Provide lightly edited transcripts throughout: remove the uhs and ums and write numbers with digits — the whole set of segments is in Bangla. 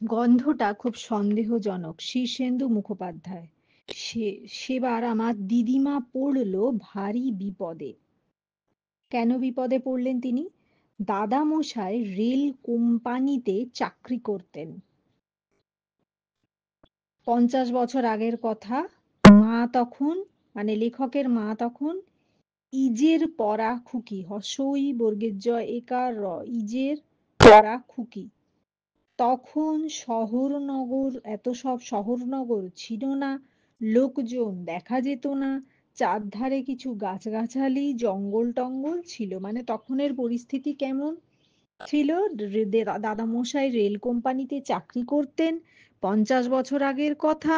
গন্ধটা খুব সন্দেহজনক। শীর্ষেন্দু মুখোপাধ্যায়। সেবার আমার দিদিমা পড়ল ভারী বিপদে। কেন বিপদে পড়লেন তিনি? দাদামশাই রেল কোম্পানিতে চাকরি করতেন। 50 বছর আগের কথা। মা তখন, মানে লেখকের মা তখন ইজের পড়া খুকি, হর্ষই বর্গের জ একার র, ইজের পড়া খুকি। তখন শহর-নগর, এত সব শহর-নগর ছিল না, লোকজন দেখা যেত না, চারধারে কিছু গাছগাছালি, জঙ্গল-টঙ্গল ছিল। মানে তখনের পরিস্থিতি কেমন ছিল? দাদামশাই রেল কোম্পানিতে চাকরি করতেন। 50 বছর আগের কথা।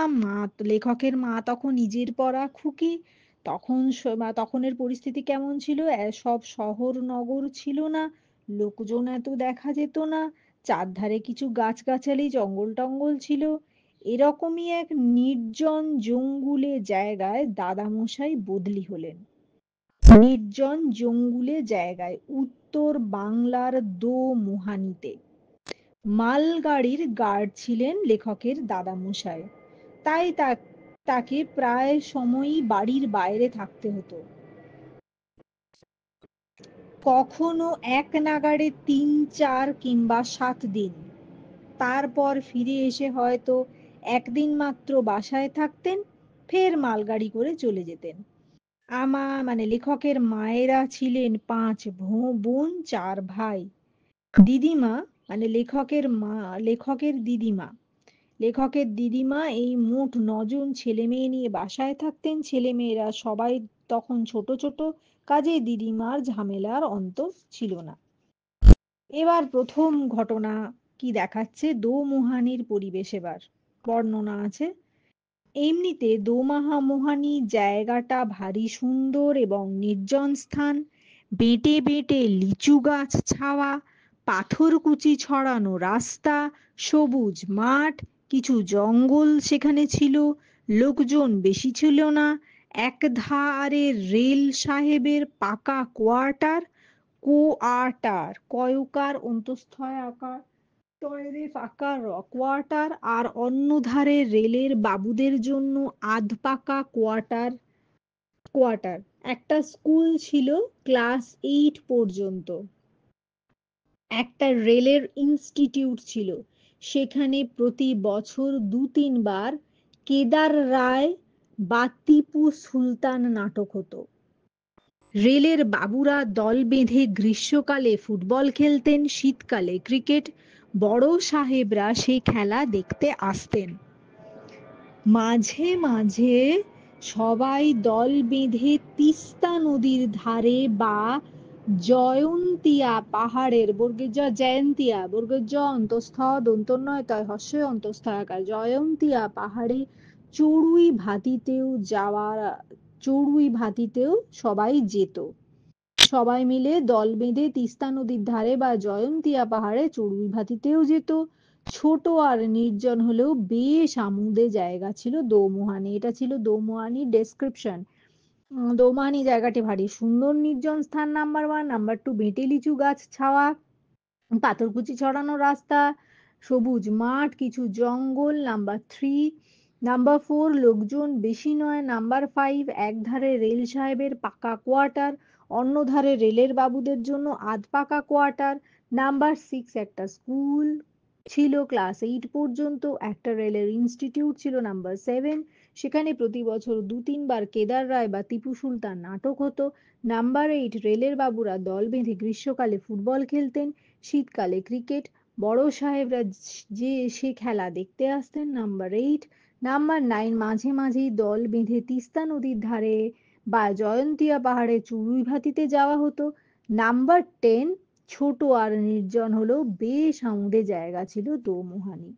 লেখকের মা তখন নিজের পড়া খুকি। তখনের পরিস্থিতি কেমন ছিল? সব শহর নগর ছিল না, লোকজন এত দেখা যেত না, চারধারে কিছু গাছগাছালি, জঙ্গল টঙ্গল ছিল। এরকমই এক নির্জন জঙ্গুলে জায়গায় দাদামশাই বদলি হলেন। নির্জন জঙ্গুলে জায়গায়, উত্তর বাংলার দোমুহানিতে। মালগাড়ির গার্ড ছিলেন লেখকের দাদামশাই। তাই তাকে প্রায় সময়ই বাড়ির বাইরে থাকতে হতো। কখনো এক নাগাড়ে 3, 4 কিংবা 7 দিন। তারপর ফিরে এসে হয়তো একদিন মাত্র বাসায় থাকতেন, ফের মালগাড়ি করে চলে যেতেন। মানে লেখকের মায়েরা ছিলেন 5 বোন, 4 ভাই। দিদিমা, মানে লেখকের দিদিমা এই মোট 9 জন ছেলে মেয়ে নিয়ে বাসায় থাকতেন। ছেলে মেয়েরা সবাই তখন ছোট ছোট, কাজেই দিদিমার ঝামেলার অন্ত ছিল না। এবার প্রথম ঘটনা কি দেখাচ্ছে, দোমুহানির পরিবেশ। এবার বর্ণনা আছে। এমনিতে দোমাহামোহানি জায়গাটা ভারী সুন্দর এবং নির্জন স্থান। বেঁটে বেঁটে লিচু গাছ ছাওয়া, পাথরকুচি ছড়ানো রাস্তা, সবুজ মাঠ, কিছু জঙ্গল সেখানে ছিল। লোকজন বেশি ছিল না। একধারে রেল সাহেবের পাকা কয়কার অন্তঃস্থ আকার, টয়রে ফাঁকা কোয়ার্টার, আর অন্য ধারে রেলের বাবুদের জন্য আধপাকা কোয়ার্টার। একটা স্কুল ছিল ক্লাস 8 পর্যন্ত। একটা রেলের ইনস্টিটিউট ছিল। সেখানে প্রতি বছর 2-3 বার কেদার রায় বা টিপু সুলতান নাটক হতো। রেলের বাবুরা দল বেঁধে গ্রীষ্মকালে ফুটবল খেলতেন, শীতকালে ক্রিকেট। বড় সাহেবরা সেই খেলা দেখতে আসতেন। মাঝে মাঝে সবাই দল বেঁধে তিস্তা নদীর ধারে বা জয়ন্তিয়া পাহাড়ের, বর্গের জ অন্তঃস্থ দন্তন্য তয় হস্যই অন্তঃস্থ আকার, জয়ন্তিয়া পাহাড়ে চড়ুই ভাতিতেও সবাই যেত। সবাই মিলে দল বেঁধে তিস্তা নদীর ধারে বা জয়ন্তিয়া পাহাড়ে চড়ুই ভাতিতেও যেত। ছোট আর নির্জন হলেও বেশ আমোদে জায়গা ছিল দোমুহানি। এটা ছিল দোমুহানির ডেসক্রিপশন। দোমুহানি জায়গাটি ভারী সুন্দর নির্জন স্থান, নাম্বার 1। নাম্বার 2, বেঁটে লিচু গাছ ছাওয়া, পাথরকুচি ছড়ানো রাস্তা, সবুজ মাঠ, কিছু জঙ্গল। নাম্বার 3। নাম্বার 4, লোকজন বেশি নয়। নাম্বার 5, একধারে রেল সাহেবের পাকা কোয়ার্টার, অন্য ধারে রেলের বাবুদের জন্য আধ পাকা কোয়ার্টার। নাম্বার 6, একটা স্কুল ছিল ক্লাস 8 পর্যন্ত। একটা রেলের ইনস্টিটিউট ছিল। নাম্বার 7, সেখানে প্রতি বছর 2-3 বার কেদার রায় বা টিপু সুলতান নাটক হতো। নাম্বার 8, রেলের বাবুরা দল বেঁধে গ্রীষ্মকালে ফুটবল খেলতেন, শীতকালে ক্রিকেট। বড় সাহেবরা যে সে খেলা দেখতে আসতেন। নাম্বার 8। নাম্বার 9, মাঝে মাঝেই দল বেঁধে তিস্তা নদীর ধারে বা জয়ন্তিয়া পাহাড়ে চড়ুই ভাতিতে যাওয়া হতো। নাম্বার 10, ছোট আর নির্জন হলেও বেশ আমোদে জায়গা ছিল দোমুহানি।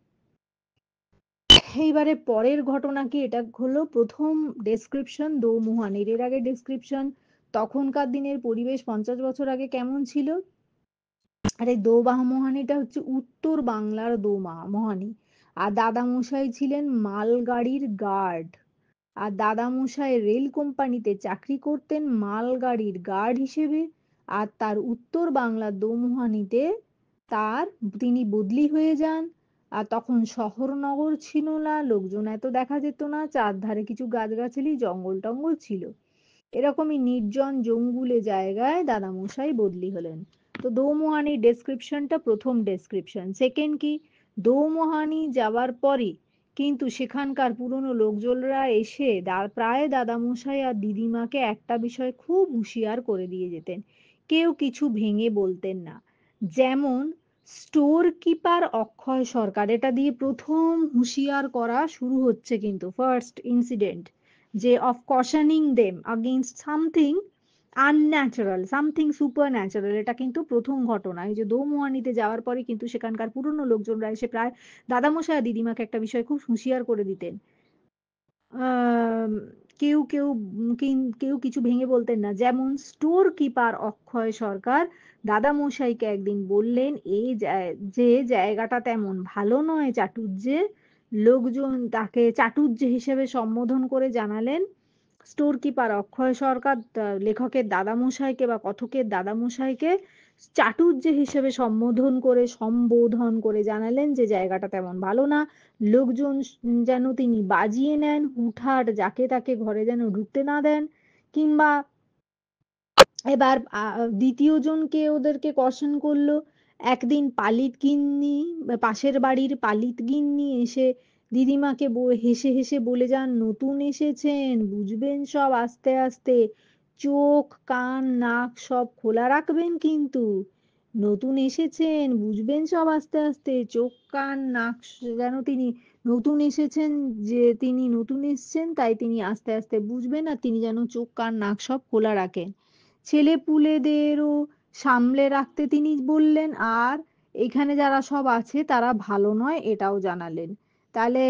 এইবারে পরের ঘটনা কি, এটা হলো প্রথম ডেসক্রিপশন দোমুহানির। এর আগে ডেসক্রিপশন তখনকার দিনের পরিবেশ 50 বছর আগে কেমন ছিল। আর এই দোমুহানিটা হচ্ছে উত্তর বাংলার দোমুহানি। আর দাদামশাই ছিলেন মালগাড়ির গার্ড। আর দাদামশাই রেল কোম্পানিতে চাকরি করতেন মালগাড়ির গার্ড হিসেবে। আর তার উত্তর বাংলার দোমুহানিতে তিনি বদলি হয়ে যান। আর তখন শহর নগর ছিল না, লোকজন এত দেখা যেত না, চারধারে কিছু গাছগাছালি জঙ্গল টঙ্গল ছিল। এরকমই নির্জন জঙ্গুলে জায়গায় দাদামশাই বদলি হলেন। তো দৌমুহানির ডেসক্রিপশনটা প্রথম ডেসক্রিপশন। সেকেন্ড কি, দৌমুহানি যাওয়ার পরই কিন্তু সেখানকার পুরনো লোকজনরা এসে প্রায় দাদামশাই আর দিদিমাকে একটা বিষয় খুব হুঁশিয়ার করে দিয়ে যেতেন। কেউ কিছু ভেঙে বলতেন না। যেমন স্টোর কিপার অক্ষয় সরকার, এটা দিয়ে প্রথম হুঁশিয়ার করা শুরু হচ্ছে কিন্তু, ফার্স্ট ইনসিডেন্ট, যে of cautioning them against something unnatural, something supernatural. এটা কিন্তু প্রথম ঘটনা। এই যে দৌমুহানিতে যাওয়ার পরে কিন্তু সেখানকার পুরনো লোকজনরা এসে প্রায় দাদামশাই আর দিদিমাকে একটা বিষয় খুব হুঁশিয়ার করে দিতেন। আম, কেউ কেউ কেউ কিছু ভেঙে বলতেন না। যেমন স্টোর কিপার অক্ষয় সরকার দাদামশাইকে একদিন বললেন, যে জায়গাটা তেমন ভালো নয় চাটুজ্জে। লোকজন তাকে চাটুজ্জে হিসেবে সম্বোধন করে জানালেন। স্টোর কিপার অক্ষয় সরকার লেখকের দাদামশাইকে বা কথকের দাদামশাইকে চাটুজ্জে হিসেবে সম্বোধন করে জানালেন যে জায়গাটা তেমন ভালো না। লোকজন যেন তিনি বাজিয়ে নেন, হুটহাট যাকে তাকে ঘরে যেন ঢুকতে না দেন। কিংবা এবার দ্বিতীয় জনকে ওদেরকে কশন করলো। একদিন পালিত গিন্নি, পাশের বাড়ির পালিত গিন্নি এসে দিদিমাকে হেসে হেসে বলে যান, নতুন এসেছেন, বুঝবেন সব আস্তে আস্তে, চোখ কান নাক সব খোলা রাখবেন কিন্তু। নতুন এসেছেন, বুঝবেন সব আস্তে আস্তে, চোখ কান নাক যেন তিনি নতুন এসেছেন, যে তিনি নতুন এসেছেন তাই তিনি আস্তে আস্তে বুঝবেন, আর তিনি যেন চোখ কান নাক সব খোলা রাখেন। ছেলেপুলেদেরও সামলে রাখতে তিনি বললেন, আর এখানে যারা সব আছে তারা ভালো নয় এটাও জানালেন। তাহলে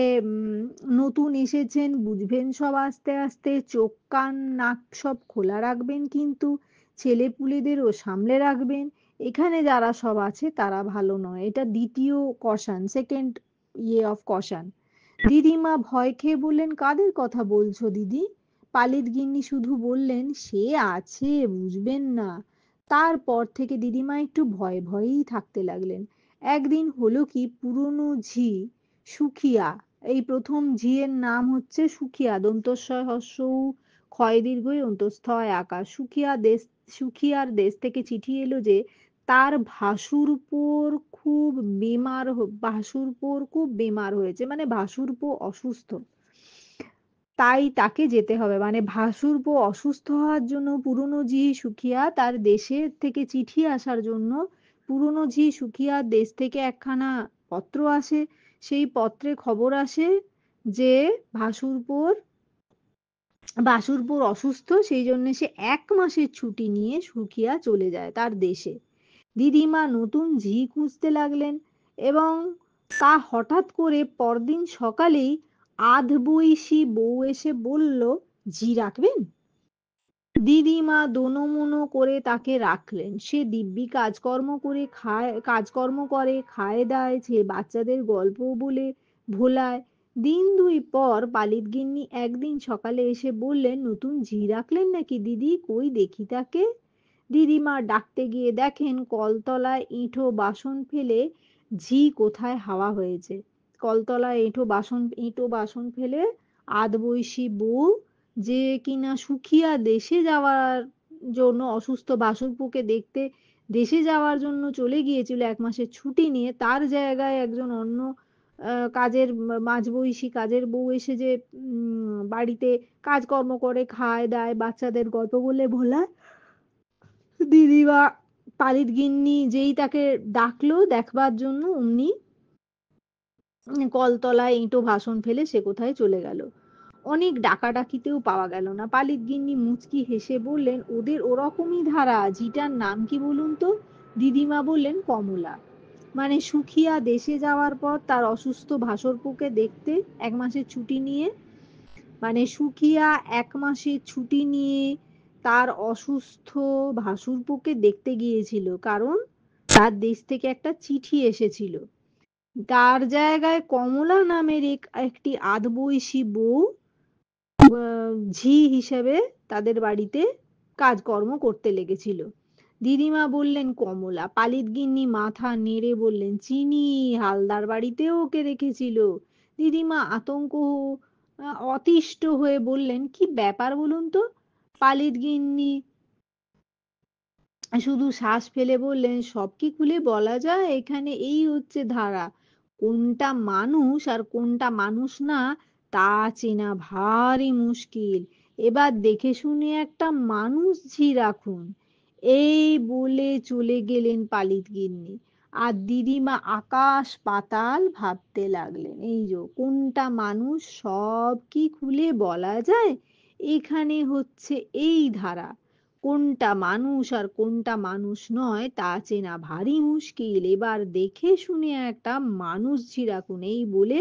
নতুন এসেছেন, বুঝবেন সব আস্তে আস্তে, চোখ কান নাক সব খোলা রাখবেন কিন্তু, ছেলেপুলেদেরও সামলে রাখবেন, এখানে যারা সব আছে তারা ভালো নয়। এটা দ্বিতীয় কশান, সেকেন্ড অফ কশান। দিদিমা ভয় খেয়ে বললেন, কাদের কথা বলছো দিদি? পালিত গিন্নি শুধু বললেন, সে আছে, বুঝবেন না। তারপর থেকে দিদিমা একটু ভয়ে ভয়েই থাকতে লাগলেন। একদিন হলো কি, পুরনো ঝি সুখিয়া, এই প্রথম ঝিয়ের নাম হচ্ছে সুখিয়া, দন্তস্বয় হস্য উ, ক্ষয় দীর্ঘই অন্তস্থয় আকার। সুখিয়ার দেশ থেকে চিঠি এলো যে তার ভাসুরপোর খুব বেমার হয়েছে, মানে ভাসুরপো অসুস্থ, তাই তাকে যেতে হবে। মানে ভাসুরপো অসুস্থ হওয়ার জন্য পুরনো ঝি সুখিয়া তার দেশের থেকে চিঠি আসার জন্য, পুরনো ঝি সুখিয়ার দেশ থেকে একখানা পত্র আসে। সেই পত্রে খবর আসে যে ভাসুরপোর বাসুরপুর অসুস্থ, সেই জন্য সে 1 মাসের ছুটি নিয়ে সুখিয়া চলে যায় তার দেশে। দিদিমা নতুন ঝি খুঁজতে লাগলেন, এবং তা হঠাৎ করে পরদিন সকালেই আধবয়সী বউ এসে বলল, ঝি রাখবেন? দিদিমা দোনোমুনো করে তাকে রাখলেন। সে দিব্যি কাজকর্ম করে, খায় দায়, সে বাচ্চাদের গল্প বলে ভোলায়। দিন দুই পর পালিত গিন্নি একদিন সকালে এসে বললেন, নতুন ঝি রাখলেন নাকি দিদি, কই দেখি তাকে। দিদিমা ডাকতে গিয়ে দেখেন কলতলায় এঁঠো বাসন ফেলে ঝি কোথায় হাওয়া হয়েছে। কলতলায় এঁঠো বাসন ফেলে আধবয়সী বউ, যে কিনা সুখিয়া দেশে যাওয়ার জন্য, অসুস্থ ভাসুরপুকে দেখতে দেশে যাওয়ার জন্য চলে গিয়েছিল 1 মাসের ছুটি নিয়ে, তার জায়গায় একজন অন্য মাঝবয়সী কাজের বউ এসে যে বাড়িতে কাজকর্ম করে, খায় দায়, বাচ্চাদের গল্প বলে ভোলায়। দিদিমা পালিত গিন্নি যেই তাকে ডাকলো দেখবার জন্য, অমনি কলতলায় এঁটো ভাষণ ফেলে সে কোথায় চলে গেল। অনেক ডাকাডাকিতেও পাওয়া গেল না। পালিত গিন্নি মুচকি হেসে বললেন, ওদের ওরকমই ধারা, ঝিটার নাম কি বলুন তো? দিদিমা বললেন, কমলা। মানে সুখিয়া দেশে যাওয়ার পর তার অসুস্থ ভাসুরপোকে দেখতে 1 মাসের ছুটি নিয়ে, মানে সুখিয়া 1 মাসের ছুটি নিয়ে তার অসুস্থ ভাসুরপোকে দেখতে গিয়েছিল, কারণ তার দেশ থেকে একটা চিঠি এসেছিল। তার জায়গায় কমলা নামের একটি আধবয়সী বউ ঝি হিসেবে তাদের বাড়িতে কাজকর্ম করতে লেগেছিল। দিদিমা বললেন কমলা। পালিত গিন্নি মাথা নেড়ে বললেন চিনি, হালদার বাড়িতেও ওকে রেখেছিল। দিদিমা অতিষ্ঠ হয়ে বললেন কি ব্যাপার বলুন তো। পালিত গিন্নি শুধু শ্বাস ফেলে বললেন সব কি খুলে বলা যায়? এখানে এই হচ্ছে ধারা, কোনটা মানুষ আর কোনটা মানুষ না তা চেনা ভারী মুশকিল। এবার দেখে শুনে একটা মানুষ ঝি রাখুন। এই বলে চলে গেলেন পালিত গিন্নি। আর দিদিমা আকাশ পাতাল ভাবতে লাগলেন, এই যে কোনটা মানুষ সব কি খুলে বলা যায়? এখানে হচ্ছে এই ধারা, কোনটা মানুষ আর কোনটা মানুষ নয় তা চেনা ভারী মুশকিল। এবার দেখে শুনে একটা মানুষ ঝি রাখুন। এই বলে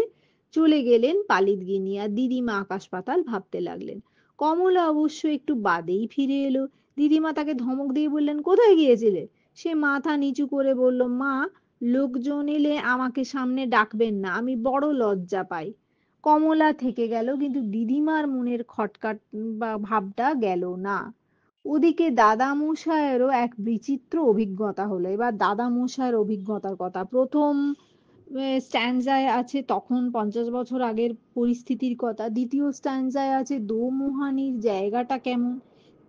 চলে গেলেন পালিত গিন্নি। আর দিদিমা আকাশ পাতাল ভাবতে লাগলেন। কমলা অবশ্য একটু বাদেই ফিরে এলো। দিদিমা তাকে ধমক দিয়ে বললেন কোথায় গিয়েছিলে? সে মাথা নিচু করে বলল মা, লোকজন এলে আমাকে সামনে ডাকবেন না, আমি বড় লজ্জা পাই। কমলা থেকে গেল, কিন্তু দিদিমার মনের খটকাট বা ভাবটা গেল না। ওদিকে দাদামশায়েরও এক বিচিত্র অভিজ্ঞতা হলো। এবার দাদামশায়ের অভিজ্ঞতার কথা প্রথম স্ট্যান্ডায় আছে তখন 50 বছর আগের পরিস্থিতির কথা, দ্বিতীয় স্ট্যান্ডায় আছে দোমোহানির জায়গাটা কেমন,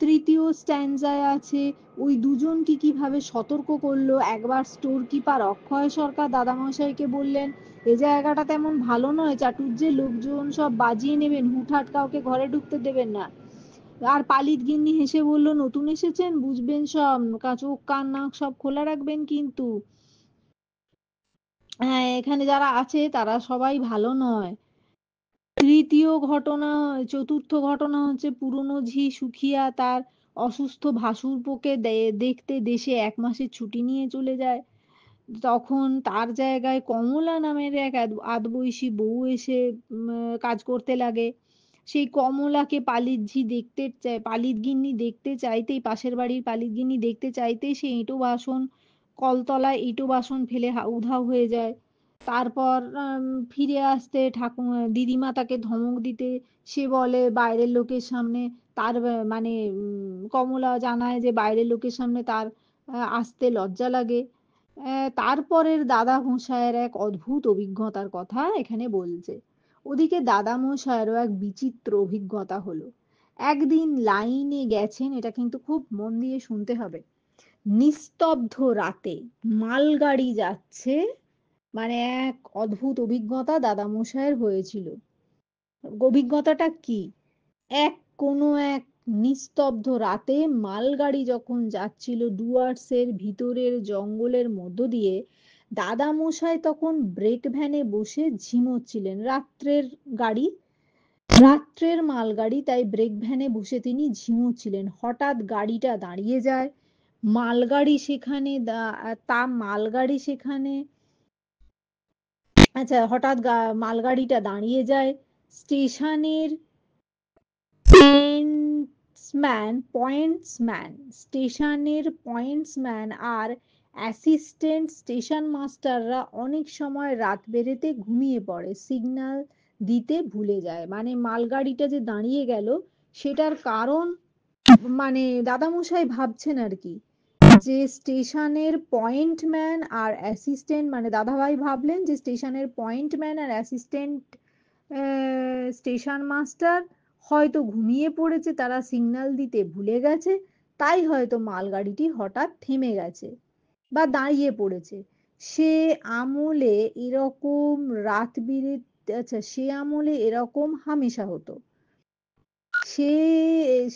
তৃতীয় স্ট্যান্ডায় আছে ওই দুজনকে কিভাবে সতর্ক করলো। একবার স্টোর কিপার অক্ষয় সরকার দাদামশাইকে বললেন এ জায়গাটা তেমন ভালো নয়, চাটুজ্জে লোকজন সব বাজিয়ে নেবেন, হুটহাট কাউকে ঘরে ঢুকতে দেবেন না। আর পালিত গিন্নি হেসে বলল নতুন এসেছেন, বুঝবেন সব, চোখ কান নাক সব খোলা রাখবেন কিন্তু। হ্যাঁ, এখানে যারা আছে তারা সবাই ভালো নয়। চতুর্থ ঘটনা হচ্ছে পুরনো ঝি সুখিয়া তার অসুস্থ ভাসুরপোকে দেখতে দেশে 1 মাসের ছুটি নিয়ে চলে যায়। তখন তার জায়গায় কমলা নামের এক আদবয়সী বউ এসে কাজ করতে লাগে। সেই কমলাকে পালিত গিন্নি দেখতে চাইতেই, পাশের বাড়ির পালিত গিন্নি দেখতে চাইতেই সে কলতলায় এঁটো বাসন ফেলে উধাও হয়ে যায়। তারপর ফিরে আসতে দিদিমা তাকে ধমক দিতে সে বলে বাইরের লোকের সামনে তার মানে কমলা জানায় যে বাইরের লোকের সামনে তার আসতে লজ্জা লাগে। তারপরের দাদা মশাইয়ের এক অদ্ভুত অভিজ্ঞতার কথা এখানে বলছে। ওদিকে দাদা মশাইয়েরও এক বিচিত্র অভিজ্ঞতা হলো। একদিন লাইনে গেছেন, এটা কিন্তু খুব মন দিয়ে শুনতে হবে। নিস্তব্ধ রাতে মালগাড়ি যাচ্ছে, মানে এক অদ্ভুত অভিজ্ঞতা দাদা মশাইয়ের হয়েছিল। অভিজ্ঞতাটা কি? এক কোনো এক নিস্তব্ধ রাতে মালগাড়ি যখন যাচ্ছিল ডুয়ার্সের ভিতরের জঙ্গলের মধ্য দিয়ে, দাদামশাই তখন ব্রেক ভ্যানে বসে ঝিমোচ্ছিলেন। রাত্রের মালগাড়ি, তাই ব্রেক ভ্যানে বসে তিনি ঝিমোচ্ছিলেন। হঠাৎ গাড়িটা দাঁড়িয়ে যায়। মালগাড়ি সেখানে তা মালগাড়ি সেখানে আচ্ছা, হঠাৎ মালগাড়িটা দাঁড়িয়ে যায়। স্টেশনের পয়েন্টসম্যান আর অ্যাসিস্ট্যান্ট স্টেশন মাস্টাররা অনেক সময় রাত বেরেতে ঘুমিয়ে পড়ে, সিগন্যাল দিতে ভুলে যায়। মানে মালগাড়িটা যে দাঁড়িয়ে গেল সেটার কারণ মানে দাদামশাই ভাবছেন আর কি, যে স্টেশনের পয়েন্টম্যান আর অ্যাসিস্ট্যান্ট, মানে দাদাভাই ভাবলেন যে স্টেশনের পয়েন্টম্যান আর অ্যাসিস্ট্যান্ট স্টেশন মাস্টার হয়তো ঘুমিয়ে পড়েছে, তারা সিগন্যাল দিতে ভুলে গেছে, তাই হয়তো মালগাড়িটি হঠাৎ থেমে গেছে বা দাঁড়িয়ে পড়েছে। সে আমলে এরকম রাত বিরেতে সে আমলে এরকম হামেশা হতো। সে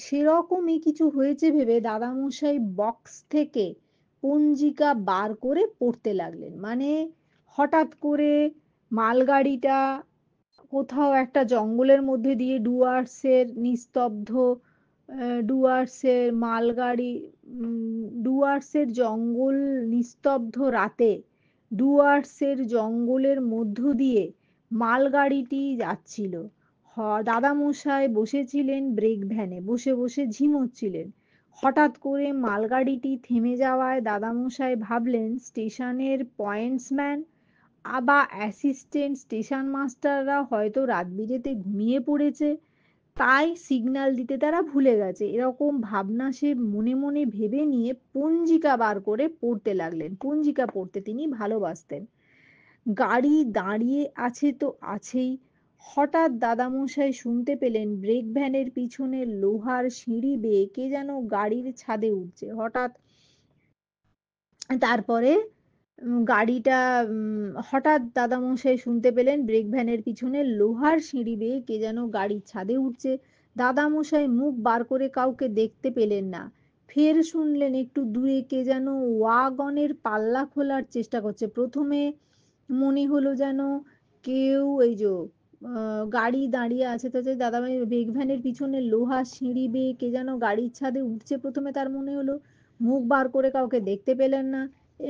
সেরকমই কিছু হয়েছে ভেবে দাদামশাই বক্স থেকে পঞ্জিকা বার করে পড়তে লাগলেন। মানে হঠাৎ করে মালগাড়িটা কোথাও একটা জঙ্গলের মধ্যে দিয়ে ডুয়ার্সের জঙ্গল, নিস্তব্ধ রাতে ডুয়ার্সের জঙ্গলের মধ্য দিয়ে মালগাড়িটি যাচ্ছিল। দাদামশাই বসেছিলেন ব্রেক ভ্যানে, বসে বসে ঝিমোচ্ছিলেন। হঠাৎ করে মালগাড়িটি থেমে যাওয়ায় দাদামশাই ভাবলেন স্টেশনের পয়েন্টসম্যান বা অ্যাসিস্ট্যান্ট স্টেশন মাস্টাররা হয়তো রাত বিরেতে ঘুমিয়ে পড়েছে, তাই সিগন্যাল দিতে তারা ভুলে গেছে। এরকম ভাবনা সে মনে মনে ভেবে নিয়ে পঞ্জিকা বার করে পড়তে লাগলেন। পঞ্জিকা পড়তে তিনি ভালোবাসতেন। গাড়ি দাঁড়িয়ে আছে তো আছেই। হঠাৎ দাদামশাই শুনতে পেলেন ব্রেক ভ্যানের পিছনে লোহার সিঁড়ি বেয়ে কে যেন গাড়ির ছাদে উঠছে। তারপরে হঠাৎ দাদামশাই শুনতে পেলেন ব্রেক ভ্যানের পিছনে লোহার সিঁড়ি বেয়ে কে যেন গাড়ির ছাদে উঠছে। দাদামশাই মুখ বার করে কাউকে দেখতে পেলেন না। ফের শুনলেন একটু দূরে কে যেন ওয়াগনের পাল্লা খোলার চেষ্টা করছে। প্রথমে মনে হলো যেন কেউ এই যে গাড়ি দাঁড়িয়ে আছে, তো যে দাদাভাই ব্রেক ভ্যানের পিছনে লোহার সিঁড়ি বেয়ে কে যেন গাড়ির ছাদে উঠছে, প্রথমে তার মনে হলো। মুখ বার করে কাউকে দেখতে পেলেন না।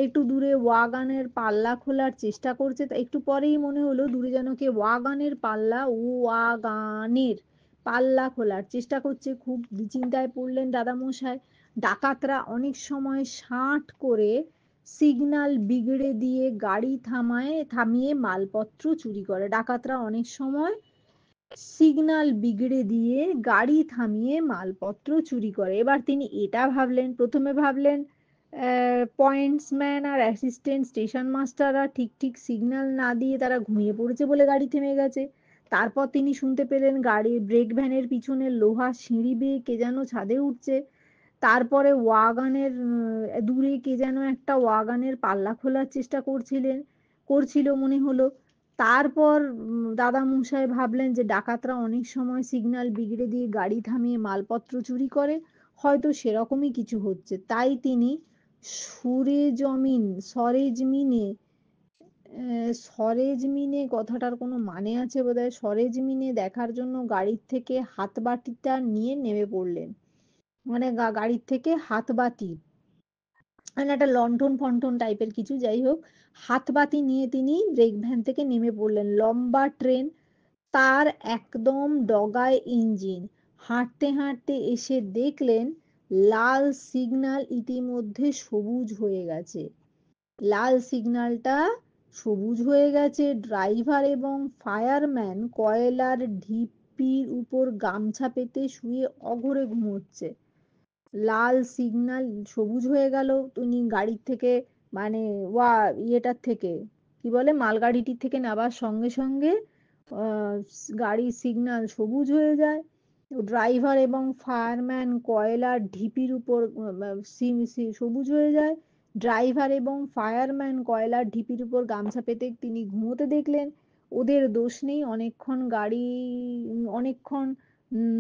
একটু দূরে ওয়াগনের পাল্লা খোলার চেষ্টা করছে, তা একটু পরেই মনে হলো দূরে যেন কে ওয়াগানের পাল্লা খোলার চেষ্টা করছে। খুব চিন্তায় পড়লেন দাদামশাই। ডাকাতরা অনেক সময় ষাট করে সিগন্যাল বিগড়ে দিয়ে গাড়ি থামিয়ে মালপত্র চুরি করে। ডাকাতরা অনেক সময় সিগন্যাল বিগড়ে দিয়ে গাড়ি থামিয়ে মালপত্র চুরি করে। এবার তিনি এটা ভাবলেন, প্রথমে ভাবলেন পয়েন্টসম্যান আর অ্যাসিস্ট্যান্ট স্টেশন মাস্টাররা ঠিক ঠিক সিগন্যাল না দিয়ে তারা ঘুমিয়ে পড়েছে বলে গাড়ি থেমে গেছে। তারপর তিনি শুনতে পেলেন গাড়ির ব্রেক ভ্যানের পিছনে লোহার সিঁড়ি বেয়ে কে যেন ছাদে উঠছে। তারপরে দূরে কে যেন একটা ওয়াগানের পাল্লা খোলার চেষ্টা করছিল মনে হলো। তারপর দাদামশাই ভাবলেন যে ডাকাতরা অনেক সময় সিগন্যাল বিগড়ে দিয়ে গাড়ি থামিয়ে মালপত্র চুরি করে, হয়তো সেরকমই কিছু হচ্ছে। তাই তিনি সরেজমিনে সরেজমিনে কথাটার কোনো মানে আছে বোধহয়, সরেজমিনে দেখার জন্য গাড়ির থেকে হাতবাটিটা নিয়ে নেমে পড়লেন। মানে গাড়ির থেকে হাতবাতি, মানে একটা লণ্ঠন ফণ্ঠন টাইপের কিছু, যাই হোক, হাতবাতি নিয়ে তিনি ব্রেক ভ্যান থেকে নেমে পড়লেন। লম্বা ট্রেন, তার একদম ডগায় ইঞ্জিন। হাঁটতে হাঁটতে এসে দেখলেন লাল সিগন্যাল ইতিমধ্যে সবুজ হয়ে গেছে। লাল সিগন্যালটা সবুজ হয়ে গেছে। ড্রাইভার এবং ফায়ারম্যান কয়লার ঢিপির উপর গামছা পেতে শুয়ে অঘোরে ঘুমোচ্ছে। লাল সিগন্যাল সবুজ হয়ে গেল, উনি গাড়ির থেকে, মানে ইয়েটার থেকে, কি বলে, মালগাড়িটির থেকে নামার সঙ্গে সঙ্গে আহ, গাড়ির সিগন্যাল সবুজ হয়ে যায়। ড্রাইভার এবং ফায়ারম্যান কয়লার ঢিপির উপর সবুজ হয়ে যায়। ড্রাইভার এবং ফায়ারম্যান কয়লার ঢিপির উপর গামছা পেতে তিনি ঘুমোতে দেখলেন। ওদের দোষ নেই, অনেকক্ষণ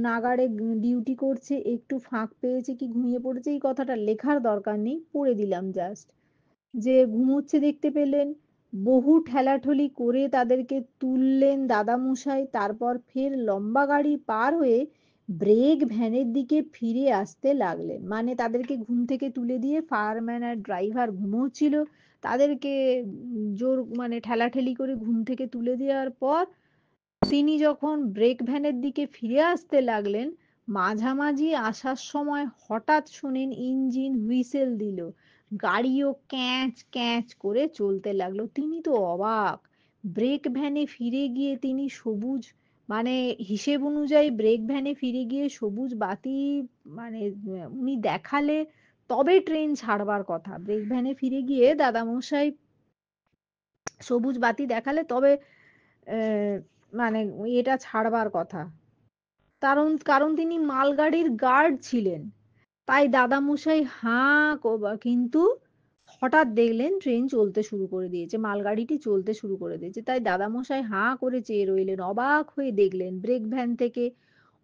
নাগাড়ে ডিউটি করছে, একটু ফাঁক পেয়েছে কি ঘুমিয়ে পড়েছে, এই কথাটা লেখার দরকার নেই, পড়ে দিলাম জাস্ট। যে ঘুমোচ্ছে দেখতে পেলেন। বহু ঠেলাঠেলি করে তাদেরকে তুললেন দাদামশাই। তারপর ফের লম্বা গাড়ি পার হয়ে ব্রেক ভ্যানের দিকে ফিরে আসতে লাগলেন। মানে তাদেরকে ঘুম থেকে তুলে দিয়ে ফায়ারম্যান আর ড্রাইভার ঘুমোচ্ছিল, তাদেরকে মানে ঠেলাঠেলি করে ঘুম থেকে তুলে দেওয়ার পর তিনি যখন ব্রেক ভ্যানের দিকে ফিরে আসতে লাগলেন, মাঝামাঝি আসার সময় হঠাৎ শোনেন ইঞ্জিন হুইসেল দিল। গাড়িও ক্যাঁচ ক্যাঁচ করে চলতে লাগলো। তিনি তো অবাক। ব্রেক ভ্যানে ফিরে গিয়ে তিনি সবুজ, মানে হিসেব অনুযায়ী ব্রেক ভ্যানে ফিরে গিয়ে সবুজ বাতি, মানে উনি দেখালে তবে ট্রেন ছাড়বার কথা। ব্রেক ভ্যানে ফিরে গিয়ে দাদামশাই সবুজ বাতি দেখালে তবে আহ, মানে এটা ছাড়বার কথা। কারণ কারণ তিনি মালগাড়ির গার্ড ছিলেন। তাই দাদামশাই কিন্তু হঠাৎ দেখলেন ট্রেন চলতে শুরু করে দিয়েছে, মালগাড়িটি চলতে শুরু করে দিয়েছে। তাই দাদামশাই হাঁ করে চেয়ে রইলেন। অবাক হয়ে দেখলেন ব্রেক ভ্যান থেকে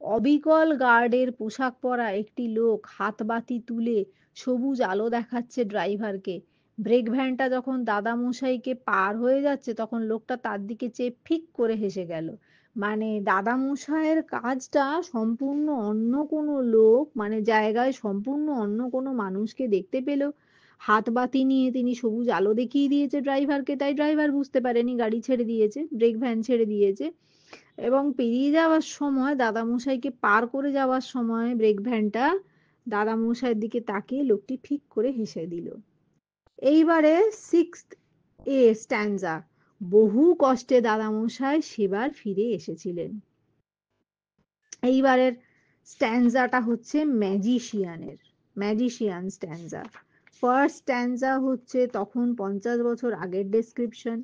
অবিকল গার্ডের পোশাক পরা একটি লোক হাতবাতি তুলে সবুজ আলো দেখাচ্ছে ড্রাইভারকে। ব্রেক ভ্যানটা যখন দাদামশাইকে পার হয়ে যাচ্ছে তখন লোকটা তার দিকে চেয়ে ফিক করে হেসে গেল। মানে দাদামশাইয়ের কাজটা সম্পূর্ণ অন্য কোনো লোক, মানে জায়গায় সম্পূর্ণ অন্য কোনো মানুষকে দেখতে পেল। হাতবাতি নিয়ে তিনি সবুজ আলো দেখিয়ে দিয়েছে ড্রাইভারকে, তাই ড্রাইভার বুঝতে পারেনি গাড়ি ছেড়ে দিয়েছে, ব্রেক ভ্যান ছেড়ে দিয়েছে। এবং পেরিয়ে যাওয়ার সময় দাদামশাইকে পার করে যাওয়ার সময় ব্রেক ভ্যানটা দাদামশাইয়ের দিকে তাকিয়ে লোকটি ঠিক করে হেসে দিল। এইবারে স্ট্যান্জা। বহু কষ্টে দাদামশাই সেবার ফিরে এসেছিলেন। এইবারের স্ট্যান্জাটা হচ্ছে ম্যাজিশিয়ান স্ট্যান্জা। ফার্স্ট স্ট্যান্জা হচ্ছে তখন 50 বছর আগের ডেসক্রিপশন,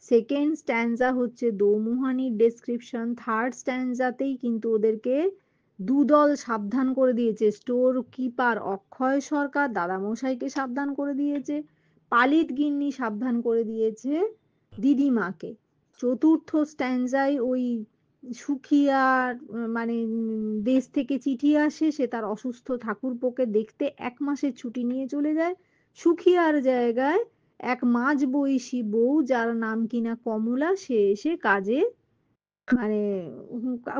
সেকেন্ড স্ট্যান্জা হচ্ছে দোমুহানির ডেসক্রিপশন, থার্ড স্ট্যান্জাতেই কিন্তু ওদেরকে দুদল সাবধান করে দিয়েছে। স্টোর কিপার অক্ষয় সরকার দাদামশাইকে সাবধান করে দিয়েছে, পালিত গিন্নি সাবধান করে দিয়েছে দিদিমাকে। চতুর্থ স্ট্যান্জায় ওই সুখিয়ার মানে দেশ থেকে চিঠি আসে, সে তার অসুস্থ ঠাকুরপোকে দেখতে 1 মাসের ছুটি নিয়ে চলে যায়। সুখিয়ার জায়গায় এক মাঝ বয়সী বউ যার নাম কিনা কমলা, সে এসে কাজে মানে